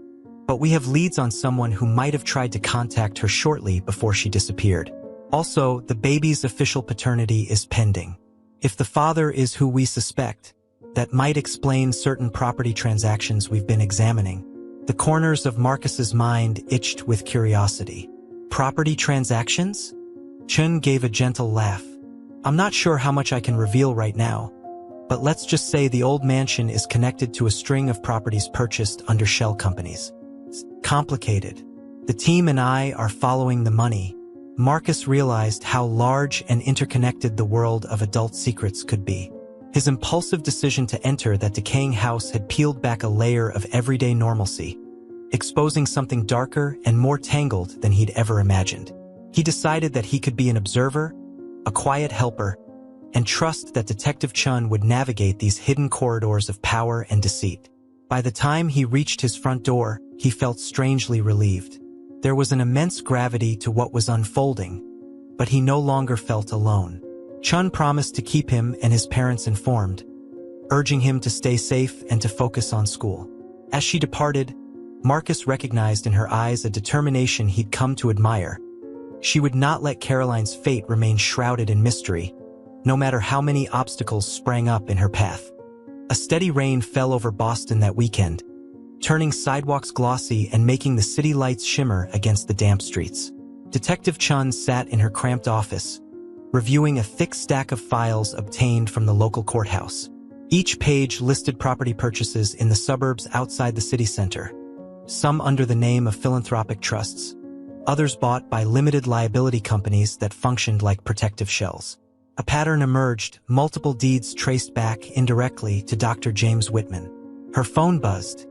but we have leads on someone who might have tried to contact her shortly before she disappeared. Also, the baby's official paternity is pending. If the father is who we suspect, that might explain certain property transactions we've been examining. The corners of Marcus's mind itched with curiosity. Property transactions? Chun gave a gentle laugh. I'm not sure how much I can reveal right now, but let's just say the old mansion is connected to a string of properties purchased under shell companies. It's complicated. The team and I are following the money. Marcus realized how large and interconnected the world of adult secrets could be. His impulsive decision to enter that decaying house had peeled back a layer of everyday normalcy, exposing something darker and more tangled than he'd ever imagined. He decided that he could be an observer, a quiet helper, and trust that Detective Chun would navigate these hidden corridors of power and deceit. By the time he reached his front door, he felt strangely relieved. There was an immense gravity to what was unfolding, but he no longer felt alone. Chun promised to keep him and his parents informed, urging him to stay safe and to focus on school. As she departed, Marcus recognized in her eyes a determination he'd come to admire. She would not let Caroline's fate remain shrouded in mystery, no matter how many obstacles sprang up in her path. A steady rain fell over Boston that weekend, turning sidewalks glossy and making the city lights shimmer against the damp streets. Detective Chun sat in her cramped office, reviewing a thick stack of files obtained from the local courthouse. Each page listed property purchases in the suburbs outside the city center, some under the name of philanthropic trusts, others bought by limited liability companies that functioned like protective shells. A pattern emerged, multiple deeds traced back indirectly to Dr. James Whitman. Her phone buzzed.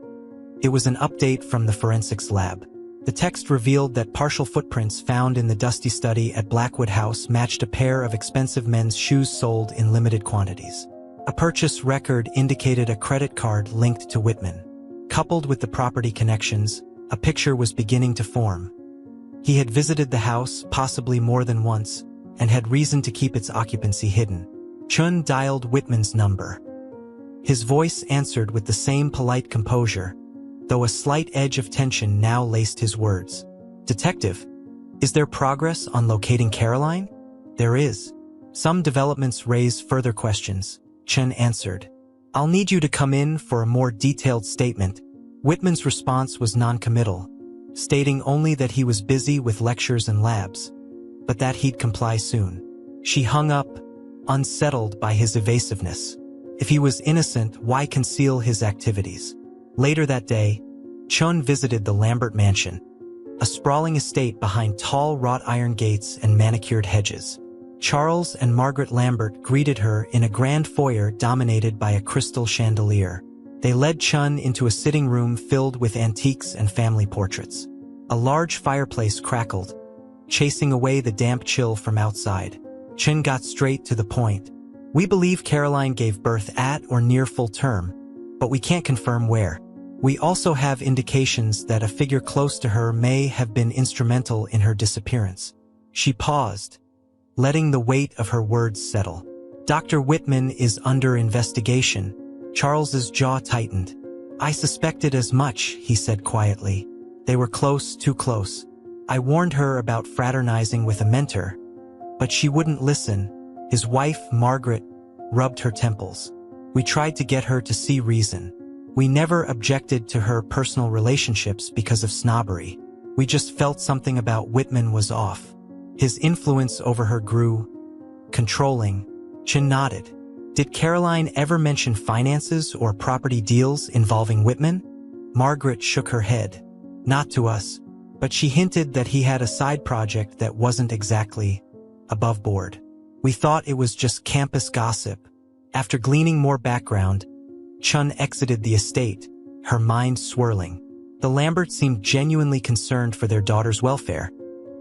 It was an update from the forensics lab. The text revealed that partial footprints found in the dusty study at Blackwood House matched a pair of expensive men's shoes sold in limited quantities. A purchase record indicated a credit card linked to Whitman. Coupled with the property connections, a picture was beginning to form. He had visited the house possibly more than once and had reason to keep its occupancy hidden. Chun dialed Whitman's number. His voice answered with the same polite composure, though a slight edge of tension now laced his words. Detective, is there progress on locating Caroline? There is. Some developments raise further questions, Chen answered. I'll need you to come in for a more detailed statement. Whitman's response was non-committal, stating only that he was busy with lectures and labs, but that he'd comply soon. She hung up, unsettled by his evasiveness. If he was innocent, why conceal his activities? Later that day, Chun visited the Lambert mansion, a sprawling estate behind tall wrought iron gates and manicured hedges. Charles and Margaret Lambert greeted her in a grand foyer dominated by a crystal chandelier. They led Chun into a sitting room filled with antiques and family portraits. A large fireplace crackled, chasing away the damp chill from outside. Chun got straight to the point. We believe Caroline gave birth at or near full term, but we can't confirm where. We also have indications that a figure close to her may have been instrumental in her disappearance. She paused, letting the weight of her words settle. Dr. Whitman is under investigation. Charles's jaw tightened. I suspected as much, he said quietly. They were close, too close. I warned her about fraternizing with a mentor, but she wouldn't listen. His wife, Margaret, rubbed her temples. We tried to get her to see reason. We never objected to her personal relationships because of snobbery. We just felt something about Whitman was off. His influence over her grew, controlling. Chin nodded. Did Caroline ever mention finances or property deals involving Whitman? Margaret shook her head. Not to us, but she hinted that he had a side project that wasn't exactly above board. We thought it was just campus gossip. After gleaning more background, Chun exited the estate, her mind swirling. The Lamberts seemed genuinely concerned for their daughter's welfare,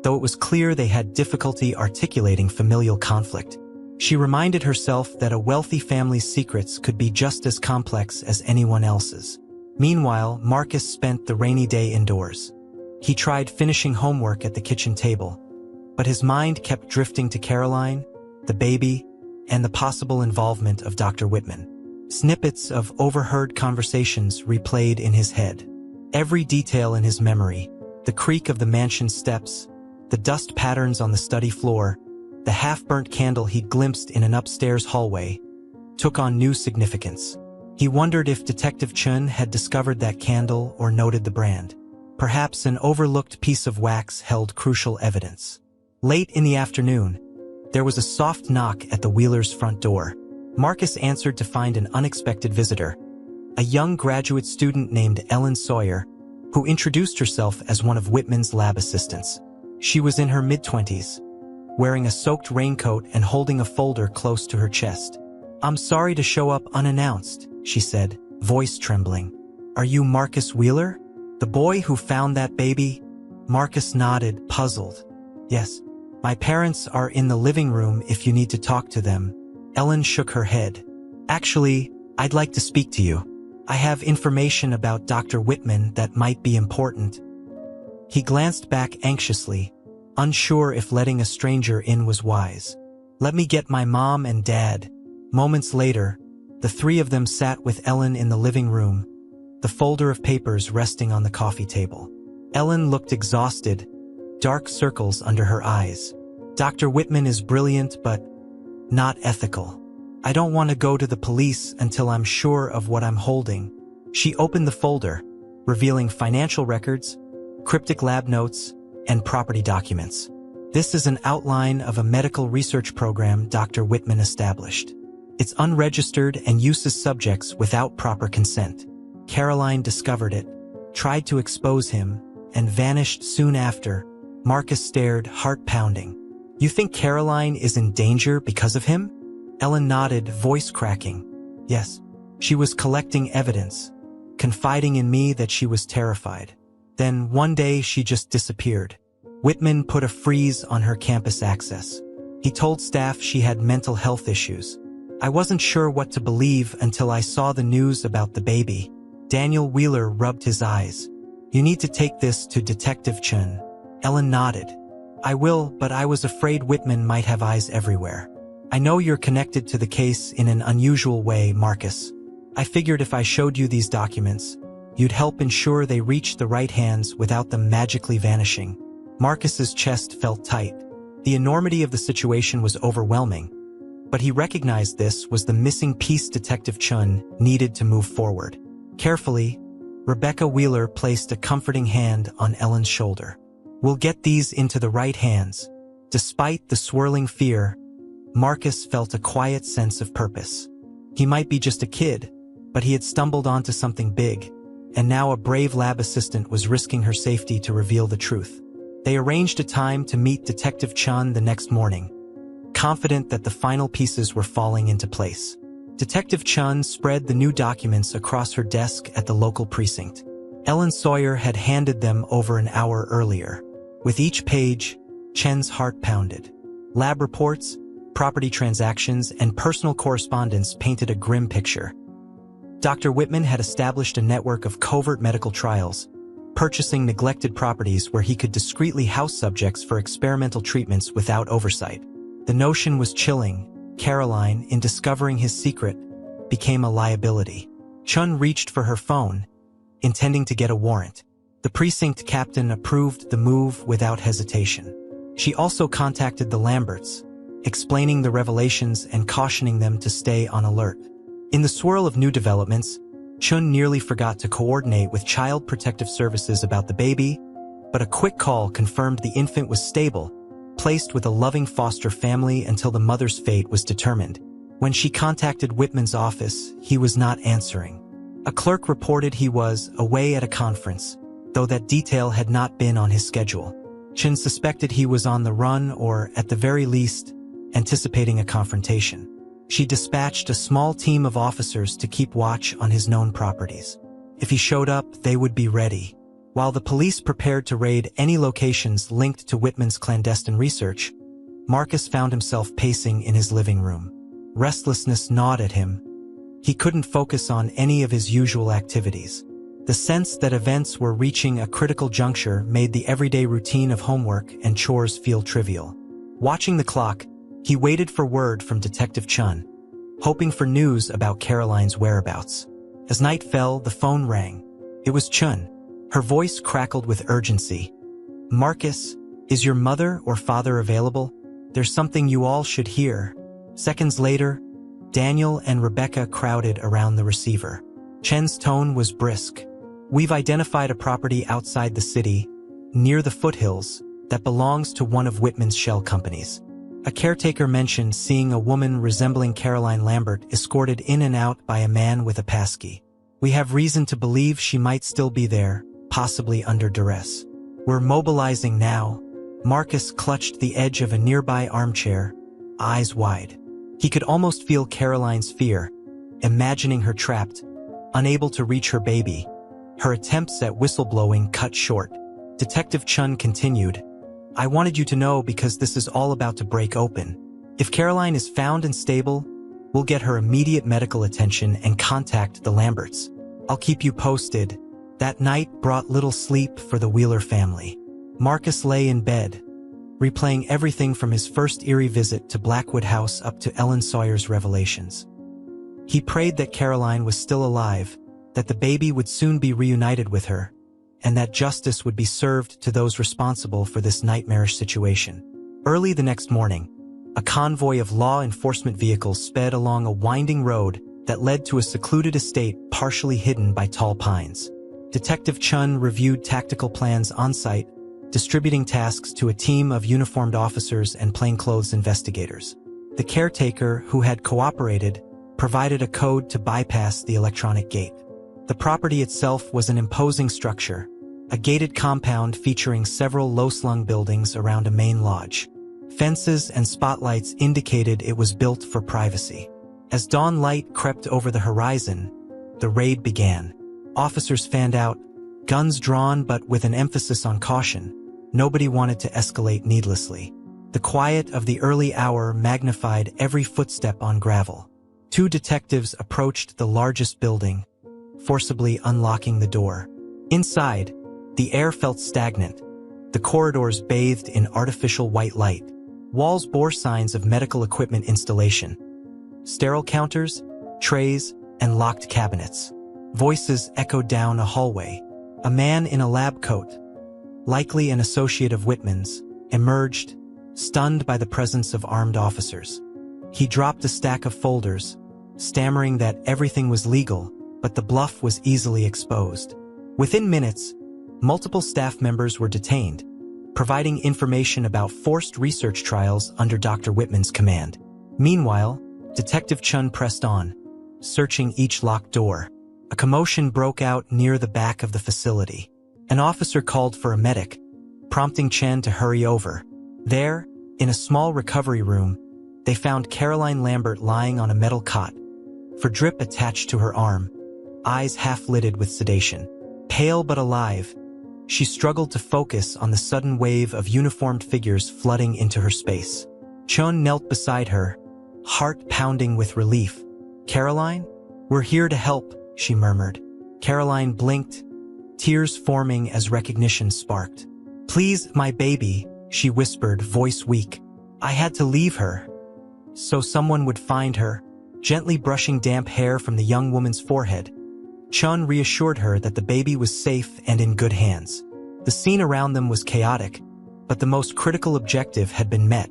though it was clear they had difficulty articulating familial conflict. She reminded herself that a wealthy family's secrets could be just as complex as anyone else's. Meanwhile, Marcus spent the rainy day indoors. He tried finishing homework at the kitchen table, but his mind kept drifting to Caroline, the baby, and the possible involvement of Dr. Whitman. Snippets of overheard conversations replayed in his head. Every detail in his memory, the creak of the mansion's steps, the dust patterns on the study floor, the half-burnt candle he'd glimpsed in an upstairs hallway, took on new significance. He wondered if Detective Chun had discovered that candle or noted the brand. Perhaps an overlooked piece of wax held crucial evidence. Late in the afternoon, there was a soft knock at the Wheelers' front door. Marcus answered to find an unexpected visitor, a young graduate student named Ellen Sawyer, who introduced herself as one of Whitman's lab assistants. She was in her mid-20s, wearing a soaked raincoat and holding a folder close to her chest. "I'm sorry to show up unannounced," she said, voice trembling. "Are you Marcus Wheeler? The boy who found that baby?" Marcus nodded, puzzled. "Yes. My parents are in the living room if you need to talk to them." Ellen shook her head. "Actually, I'd like to speak to you. I have information about Dr. Whitman that might be important." He glanced back anxiously, unsure if letting a stranger in was wise. "Let me get my mom and dad." Moments later, the three of them sat with Ellen in the living room, the folder of papers resting on the coffee table. Ellen looked exhausted, dark circles under her eyes. "Dr. Whitman is brilliant, but not ethical. I don't want to go to the police until I'm sure of what I'm holding." She opened the folder, revealing financial records, cryptic lab notes, and property documents. "This is an outline of a medical research program Dr. Whitman established. It's unregistered and uses subjects without proper consent. Caroline discovered it, tried to expose him, and vanished soon after." Marcus stared, heart pounding. "You think Caroline is in danger because of him?" Ellen nodded, voice cracking. "Yes. She was collecting evidence, confiding in me that she was terrified. Then one day she just disappeared. Whitman put a freeze on her campus access. He told staff she had mental health issues. I wasn't sure what to believe until I saw the news about the baby." Daniel Wheeler rubbed his eyes. "You need to take this to Detective Chun." Ellen nodded. "I will, but I was afraid Whitman might have eyes everywhere. I know you're connected to the case in an unusual way, Marcus. I figured if I showed you these documents, you'd help ensure they reach the right hands without them magically vanishing." Marcus's chest felt tight. The enormity of the situation was overwhelming, but he recognized this was the missing piece Detective Chun needed to move forward. Carefully, Rebecca Wheeler placed a comforting hand on Ellen's shoulder. "We'll get these into the right hands." Despite the swirling fear, Marcus felt a quiet sense of purpose. He might be just a kid, but he had stumbled onto something big, and now a brave lab assistant was risking her safety to reveal the truth. They arranged a time to meet Detective Chun the next morning, confident that the final pieces were falling into place. Detective Chun spread the new documents across her desk at the local precinct. Ellen Sawyer had handed them over an hour earlier. With each page, Chen's heart pounded. Lab reports, property transactions, and personal correspondence painted a grim picture. Dr. Whitman had established a network of covert medical trials, purchasing neglected properties where he could discreetly house subjects for experimental treatments without oversight. The notion was chilling. Caroline, in discovering his secret, became a liability. Chun reached for her phone, intending to get a warrant. The precinct captain approved the move without hesitation. She also contacted the Lamberts, explaining the revelations and cautioning them to stay on alert. In the swirl of new developments, Chun nearly forgot to coordinate with Child Protective Services about the baby, but a quick call confirmed the infant was stable, placed with a loving foster family until the mother's fate was determined. When she contacted Whitman's office, he was not answering. A clerk reported he was away at a conference, though that detail had not been on his schedule. Chun suspected he was on the run or, at the very least, anticipating a confrontation. She dispatched a small team of officers to keep watch on his known properties. If he showed up, they would be ready. While the police prepared to raid any locations linked to Whitman's clandestine research, Marcus found himself pacing in his living room. Restlessness gnawed at him. He couldn't focus on any of his usual activities. The sense that events were reaching a critical juncture made the everyday routine of homework and chores feel trivial. Watching the clock, he waited for word from Detective Chun, hoping for news about Caroline's whereabouts. As night fell, the phone rang. It was Chun. Her voice crackled with urgency. "Marcus, is your mother or father available? There's something you all should hear." Seconds later, Daniel and Rebecca crowded around the receiver. Chen's tone was brisk. "We've identified a property outside the city, near the foothills, that belongs to one of Whitman's shell companies. A caretaker mentioned seeing a woman resembling Caroline Lambert escorted in and out by a man with a passkey. We have reason to believe she might still be there, possibly under duress. We're mobilizing now." Marcus clutched the edge of a nearby armchair, eyes wide. He could almost feel Caroline's fear, imagining her trapped, unable to reach her baby. Her attempts at whistleblowing cut short. Detective Chun continued, "I wanted you to know because this is all about to break open. If Caroline is found and stable, we'll get her immediate medical attention and contact the Lamberts. I'll keep you posted." That night brought little sleep for the Wheeler family. Marcus lay in bed, replaying everything from his first eerie visit to Blackwood House up to Ellen Sawyer's revelations. He prayed that Caroline was still alive, that the baby would soon be reunited with her, and that justice would be served to those responsible for this nightmarish situation. Early the next morning, a convoy of law enforcement vehicles sped along a winding road that led to a secluded estate partially hidden by tall pines. Detective Chun reviewed tactical plans on-site, distributing tasks to a team of uniformed officers and plainclothes investigators. The caretaker, who had cooperated, provided a code to bypass the electronic gate. The property itself was an imposing structure, a gated compound featuring several low-slung buildings around a main lodge. Fences and spotlights indicated it was built for privacy. As dawn light crept over the horizon, the raid began. Officers fanned out, guns drawn but with an emphasis on caution. Nobody wanted to escalate needlessly. The quiet of the early hour magnified every footstep on gravel. Two detectives approached the largest building, forcibly unlocking the door. Inside, the air felt stagnant, the corridors bathed in artificial white light. Walls bore signs of medical equipment installation. Sterile counters, trays, and locked cabinets. Voices echoed down a hallway. A man in a lab coat, likely an associate of Whitman's, emerged, stunned by the presence of armed officers. He dropped a stack of folders, stammering that everything was legal, but the bluff was easily exposed. Within minutes, multiple staff members were detained, providing information about forced research trials under Dr. Whitman's command. Meanwhile, Detective Chun pressed on, searching each locked door. A commotion broke out near the back of the facility. An officer called for a medic, prompting Chen to hurry over. There, in a small recovery room, they found Caroline Lambert lying on a metal cot, for drip attached to her arm, eyes half-lidded with sedation. Pale but alive, she struggled to focus on the sudden wave of uniformed figures flooding into her space. Chun knelt beside her, heart pounding with relief. "Caroline? We're here to help," she murmured. Caroline blinked, tears forming as recognition sparked. "Please, my baby," she whispered, voice weak. "I had to leave her so someone would find her." Gently brushing damp hair from the young woman's forehead, Chun reassured her that the baby was safe and in good hands. The scene around them was chaotic, but the most critical objective had been met.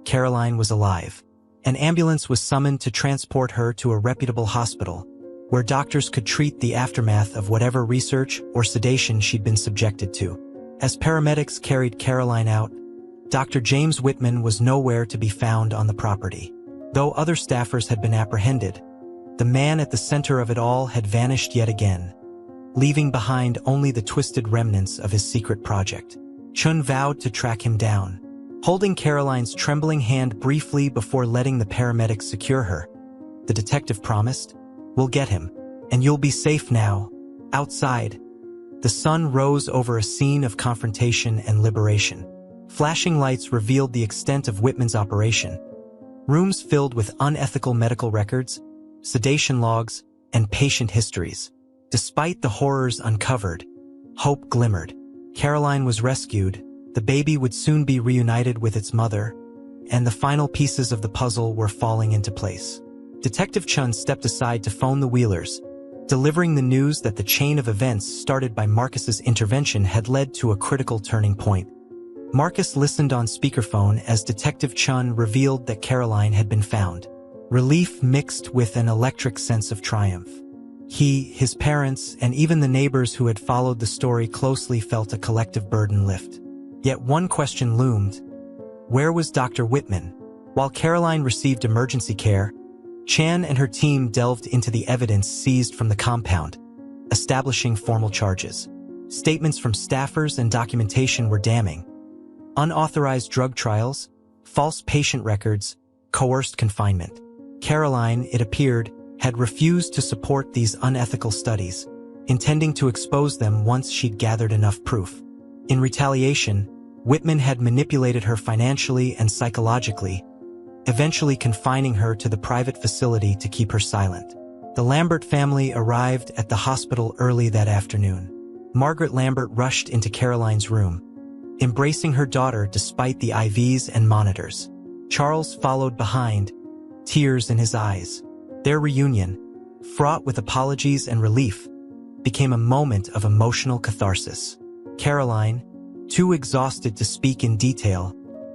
Caroline was alive. An ambulance was summoned to transport her to a reputable hospital, where doctors could treat the aftermath of whatever research or sedation she'd been subjected to. As paramedics carried Caroline out, Dr. James Whitman was nowhere to be found on the property. Though other staffers had been apprehended, the man at the center of it all had vanished yet again, leaving behind only the twisted remnants of his secret project. Chun vowed to track him down, holding Caroline's trembling hand briefly before letting the paramedics secure her. The detective promised, "We'll get him, and you'll be safe now." Outside, the sun rose over a scene of confrontation and liberation. Flashing lights revealed the extent of Whitman's operation. Rooms filled with unethical medical records, sedation logs, and patient histories. Despite the horrors uncovered, hope glimmered. Caroline was rescued, the baby would soon be reunited with its mother, and the final pieces of the puzzle were falling into place. Detective Chun stepped aside to phone the Wheelers, delivering the news that the chain of events started by Marcus's intervention had led to a critical turning point. Marcus listened on speakerphone as Detective Chun revealed that Caroline had been found. Relief mixed with an electric sense of triumph. He, his parents, and even the neighbors who had followed the story closely felt a collective burden lift. Yet one question loomed. Where was Dr. Whitman? While Caroline received emergency care, Chan and her team delved into the evidence seized from the compound, establishing formal charges. Statements from staffers and documentation were damning. Unauthorized drug trials, false patient records, coerced confinement. Caroline, it appeared, had refused to support these unethical studies, intending to expose them once she'd gathered enough proof. In retaliation, Whitman had manipulated her financially and psychologically, eventually confining her to the private facility to keep her silent. The Lambert family arrived at the hospital early that afternoon. Margaret Lambert rushed into Caroline's room, embracing her daughter despite the IVs and monitors. Charles followed behind, tears in his eyes. Their reunion, fraught with apologies and relief, became a moment of emotional catharsis. Caroline, too exhausted to speak in detail,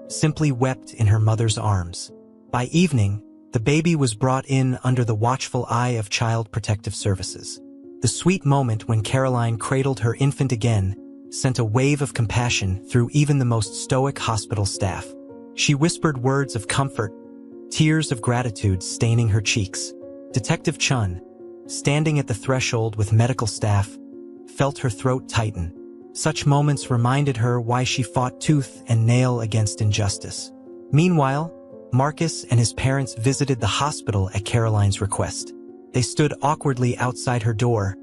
simply wept in her mother's arms. By evening, the baby was brought in under the watchful eye of Child Protective Services. The sweet moment when Caroline cradled her infant again sent a wave of compassion through even the most stoic hospital staff. She whispered words of comfort, tears of gratitude staining her cheeks. Detective Chun, standing at the threshold with medical staff, felt her throat tighten. Such moments reminded her why she fought tooth and nail against injustice. Meanwhile, Marcus and his parents visited the hospital at Caroline's request. They stood awkwardly outside her door,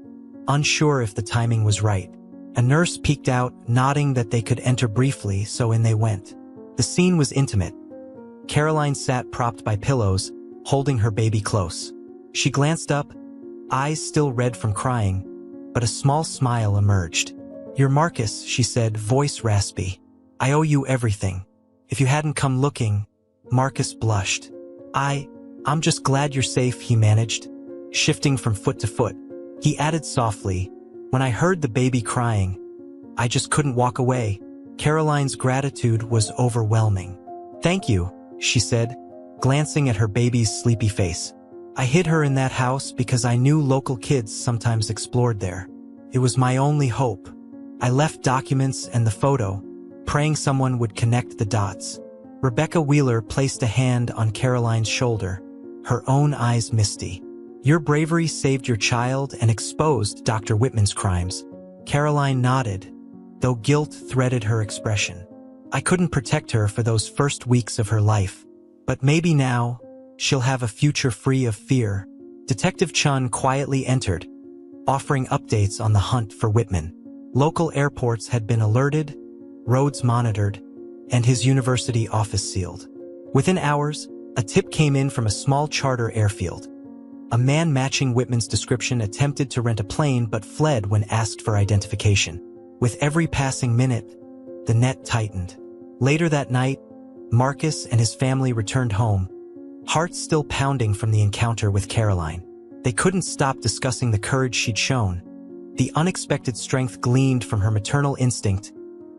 unsure if the timing was right. A nurse peeked out, nodding that they could enter briefly, so in they went. The scene was intimate. Caroline sat propped by pillows, holding her baby close. She glanced up, eyes still red from crying, but a small smile emerged. "You're Marcus," she said, voice raspy. "I owe you everything. If you hadn't come looking..." Marcus blushed. I'm just glad you're safe," he managed, shifting from foot to foot. He added softly, "When I heard the baby crying, I just couldn't walk away." Caroline's gratitude was overwhelming. "Thank you," she said, glancing at her baby's sleepy face. "I hid her in that house because I knew local kids sometimes explored there. It was my only hope. I left documents and the photo, praying someone would connect the dots." Rebecca Wheeler placed a hand on Caroline's shoulder, her own eyes misty. "Your bravery saved your child and exposed Dr. Whitman's crimes." Caroline nodded, though guilt threaded her expression. "I couldn't protect her for those first weeks of her life, but maybe now, she'll have a future free of fear." Detective Chun quietly entered, offering updates on the hunt for Whitman. Local airports had been alerted, roads monitored, and his university office sealed. Within hours, a tip came in from a small charter airfield. A man matching Whitman's description attempted to rent a plane but fled when asked for identification. With every passing minute, the net tightened. Later that night, Marcus and his family returned home, hearts still pounding from the encounter with Caroline. They couldn't stop discussing the courage she'd shown. The unexpected strength gleamed from her maternal instinct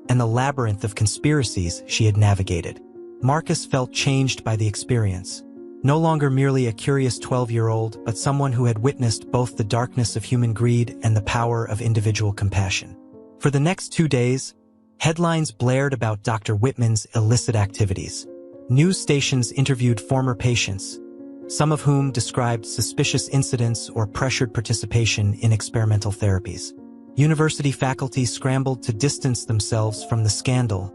and the labyrinth of conspiracies she had navigated. Marcus felt changed by the experience. No longer merely a curious 12-year-old, but someone who had witnessed both the darkness of human greed and the power of individual compassion. For the next 2 days, headlines blared about Dr. Whitman's illicit activities. News stations interviewed former patients, some of whom described suspicious incidents or pressured participation in experimental therapies. University faculty scrambled to distance themselves from the scandal,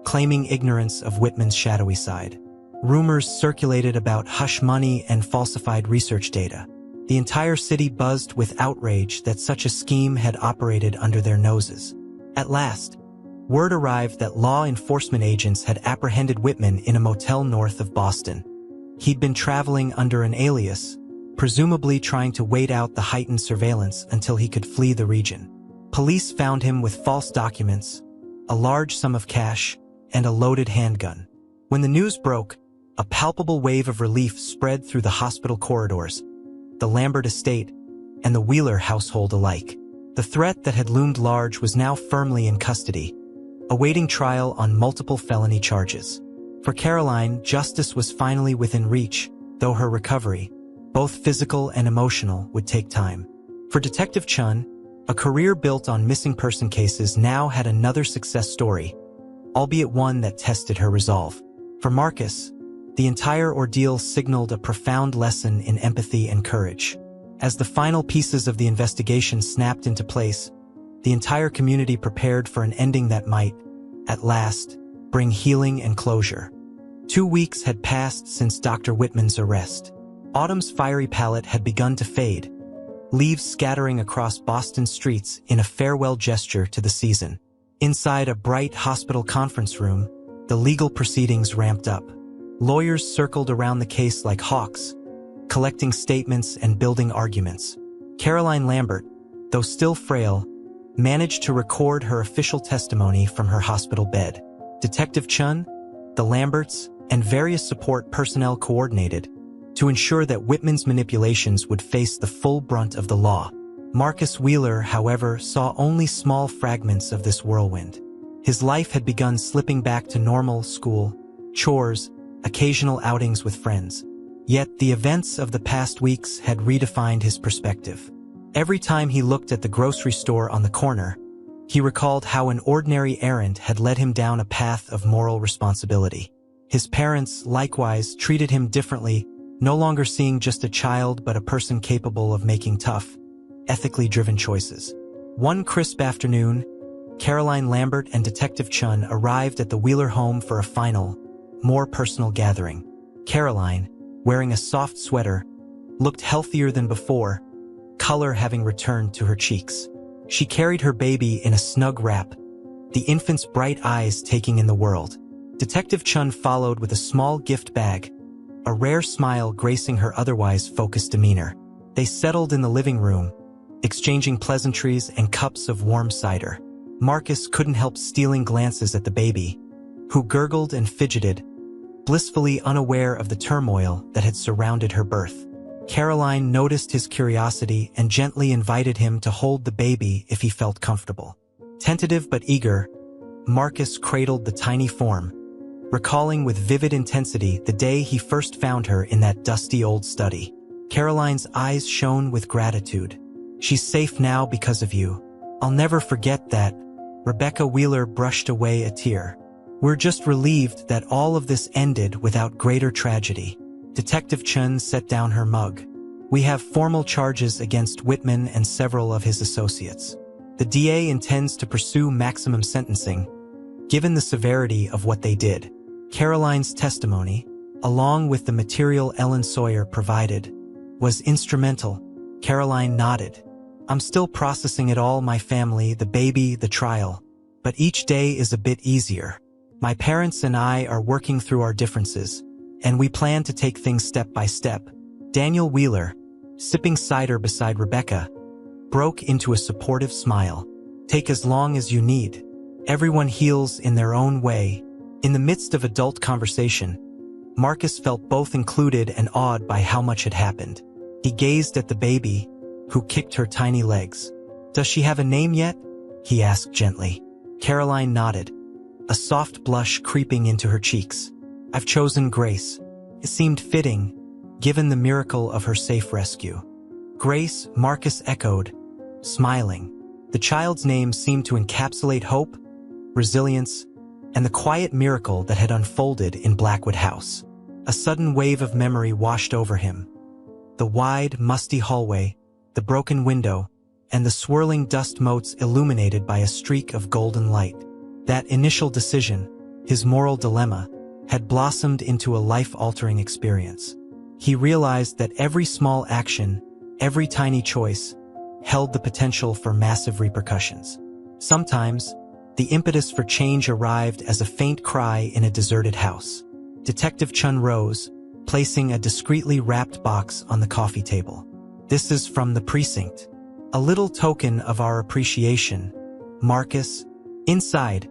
claiming ignorance of Whitman's shadowy side. Rumors circulated about hush money and falsified research data. The entire city buzzed with outrage that such a scheme had operated under their noses. At last, Word arrived that law enforcement agents had apprehended Whitman in a motel north of Boston. He'd been traveling under an alias, presumably trying to wait out the heightened surveillance until he could flee the region. Police found him with false documents, a large sum of cash, and a loaded handgun. When the news broke, a palpable wave of relief spread through the hospital corridors, the Lambert estate, and the Wheeler household alike. The threat that had loomed large was now firmly in custody, awaiting trial on multiple felony charges. For Caroline, justice was finally within reach, though her recovery, both physical and emotional, would take time. For Detective Chun, a career built on missing person cases now had another success story, albeit one that tested her resolve. For Marcus, the entire ordeal signaled a profound lesson in empathy and courage. As the final pieces of the investigation snapped into place, the entire community prepared for an ending that might, at last, bring healing and closure. 2 weeks had passed since Dr. Whitman's arrest. Autumn's fiery palette had begun to fade, leaves scattering across Boston streets in a farewell gesture to the season. Inside a bright hospital conference room, the legal proceedings ramped up. Lawyers circled around the case like hawks, collecting statements and building arguments. Caroline Lambert, though still frail, managed to record her official testimony from her hospital bed. Detective Chun, the Lamberts, and various support personnel coordinated to ensure that Whitman's manipulations would face the full brunt of the law. Marcus Wheeler, however, saw only small fragments of this whirlwind. His life had begun slipping back to normal school, chores, occasional outings with friends. Yet the events of the past weeks had redefined his perspective. Every time he looked at the grocery store on the corner, he recalled how an ordinary errand had led him down a path of moral responsibility. His parents, likewise, treated him differently, no longer seeing just a child but a person capable of making tough, ethically driven choices. One crisp afternoon, Caroline Lambert and Detective Chun arrived at the Wheeler home for a final, more personal gathering. Caroline, wearing a soft sweater, looked healthier than before, color having returned to her cheeks. She carried her baby in a snug wrap, the infant's bright eyes taking in the world. Detective Chun followed with a small gift bag, a rare smile gracing her otherwise focused demeanor. They settled in the living room, exchanging pleasantries and cups of warm cider. Marcus couldn't help stealing glances at the baby, who gurgled and fidgeted, blissfully unaware of the turmoil that had surrounded her birth. Caroline noticed his curiosity and gently invited him to hold the baby if he felt comfortable. Tentative but eager, Marcus cradled the tiny form, recalling with vivid intensity the day he first found her in that dusty old study. Caroline's eyes shone with gratitude. "She's safe now because of you. I'll never forget that." Rebecca Wheeler brushed away a tear. "We're just relieved that all of this ended without greater tragedy." Detective Chun set down her mug. "We have formal charges against Whitman and several of his associates. The DA intends to pursue maximum sentencing, given the severity of what they did." Caroline's testimony, along with the material Ellen Sawyer provided, was instrumental. Caroline nodded. "I'm still processing it all, my family, the baby, the trial. But each day is a bit easier. My parents and I are working through our differences, and we plan to take things step by step." Daniel Wheeler, sipping cider beside Rebecca, broke into a supportive smile. "Take as long as you need. Everyone heals in their own way." In the midst of adult conversation, Marcus felt both included and awed by how much had happened. He gazed at the baby, who kicked her tiny legs. "Does she have a name yet?" he asked gently. Caroline nodded, a soft blush creeping into her cheeks. "I've chosen Grace." It seemed fitting, given the miracle of her safe rescue. "Grace," Marcus echoed, smiling. The child's name seemed to encapsulate hope, resilience, and the quiet miracle that had unfolded in Blackwood House. A sudden wave of memory washed over him. The wide, musty hallway, the broken window, and the swirling dust motes illuminated by a streak of golden light. That initial decision, his moral dilemma, had blossomed into a life-altering experience. He realized that every small action, every tiny choice, held the potential for massive repercussions. Sometimes, The impetus for change arrived as a faint cry in a deserted house. Detective Chun rose, placing a discreetly wrapped box on the coffee table. "This is from the precinct. A little token of our appreciation, Marcus." Inside,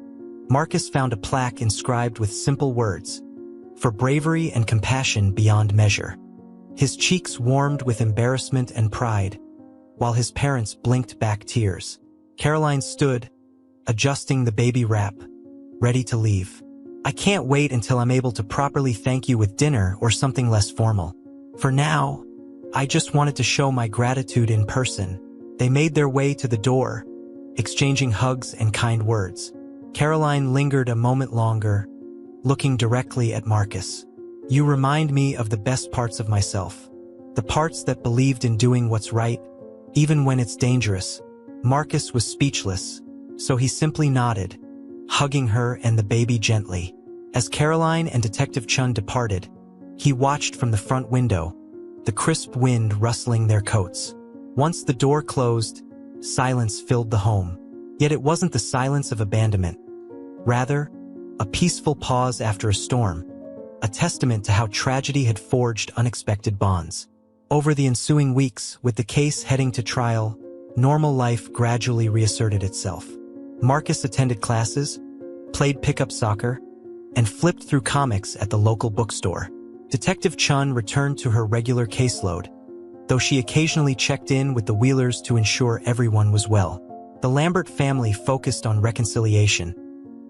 Marcus found a plaque inscribed with simple words, "For bravery and compassion beyond measure." His cheeks warmed with embarrassment and pride, while his parents blinked back tears. Caroline stood, adjusting the baby wrap, ready to leave. "I can't wait until I'm able to properly thank you with dinner or something less formal. For now, I just wanted to show my gratitude in person." They made their way to the door, exchanging hugs and kind words. Caroline lingered a moment longer, looking directly at Marcus. "You remind me of the best parts of myself. The parts that believed in doing what's right, even when it's dangerous." Marcus was speechless, so he simply nodded, hugging her and the baby gently. As Caroline and Detective Chun departed, he watched from the front window, the crisp wind rustling their coats. Once the door closed, silence filled the home. Yet it wasn't the silence of abandonment. Rather, a peaceful pause after a storm, a testament to how tragedy had forged unexpected bonds. Over the ensuing weeks, with the case heading to trial, normal life gradually reasserted itself. Marcus attended classes, played pickup soccer, and flipped through comics at the local bookstore. Detective Chun returned to her regular caseload, though she occasionally checked in with the Wheelers to ensure everyone was well. The Lambert family focused on reconciliation,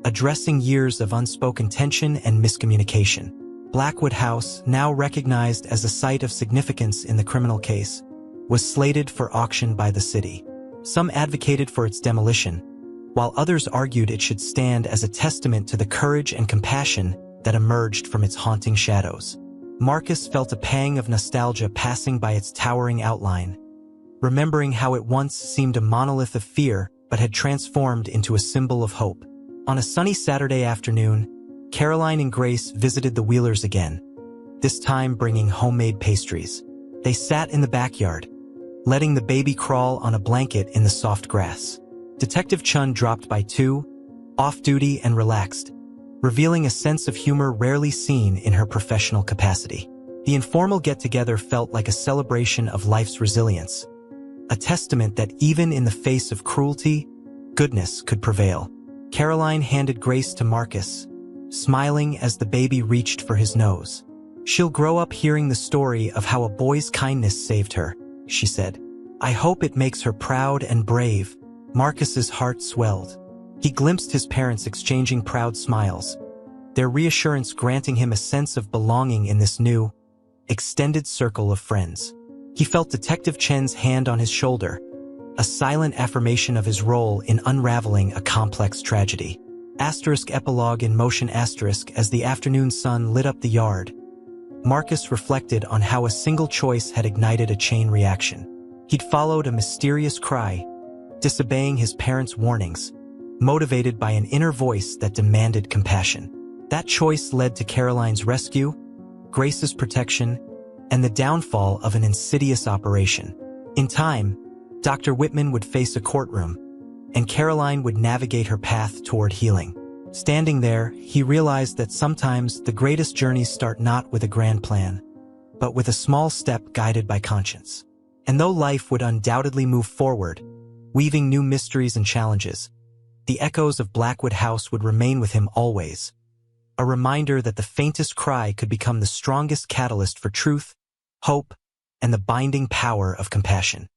addressing years of unspoken tension and miscommunication. Blackwood House, now recognized as a site of significance in the criminal case, was slated for auction by the city. Some advocated for its demolition, while others argued it should stand as a testament to the courage and compassion that emerged from its haunting shadows. Marcus felt a pang of nostalgia passing by its towering outline, remembering how it once seemed a monolith of fear but had transformed into a symbol of hope. On a sunny Saturday afternoon, Caroline and Grace visited the Wheelers again, this time bringing homemade pastries. They sat in the backyard, letting the baby crawl on a blanket in the soft grass. Detective Chun dropped by too, off-duty and relaxed, revealing a sense of humor rarely seen in her professional capacity. The informal get-together felt like a celebration of life's resilience, a testament that even in the face of cruelty, goodness could prevail. Caroline handed Grace to Marcus, smiling as the baby reached for his nose. "She'll grow up hearing the story of how a boy's kindness saved her," she said. "I hope it makes her proud and brave." Marcus's heart swelled. He glimpsed his parents exchanging proud smiles, their reassurance granting him a sense of belonging in this new, extended circle of friends. He felt Detective Chen's hand on his shoulder, a silent affirmation of his role in unraveling a complex tragedy. Epilogue in motion. As the afternoon sun lit up the yard, Marcus reflected on how a single choice had ignited a chain reaction. He'd followed a mysterious cry, disobeying his parents' warnings, motivated by an inner voice that demanded compassion. That choice led to Caroline's rescue, Grace's protection, and the downfall of an insidious operation. In time, Dr. Whitman would face a courtroom, and Caroline would navigate her path toward healing. Standing there, he realized that sometimes the greatest journeys start not with a grand plan, but with a small step guided by conscience. And though life would undoubtedly move forward, weaving new mysteries and challenges, the echoes of Blackwood House would remain with him always, a reminder that the faintest cry could become the strongest catalyst for truth, hope, and the binding power of compassion.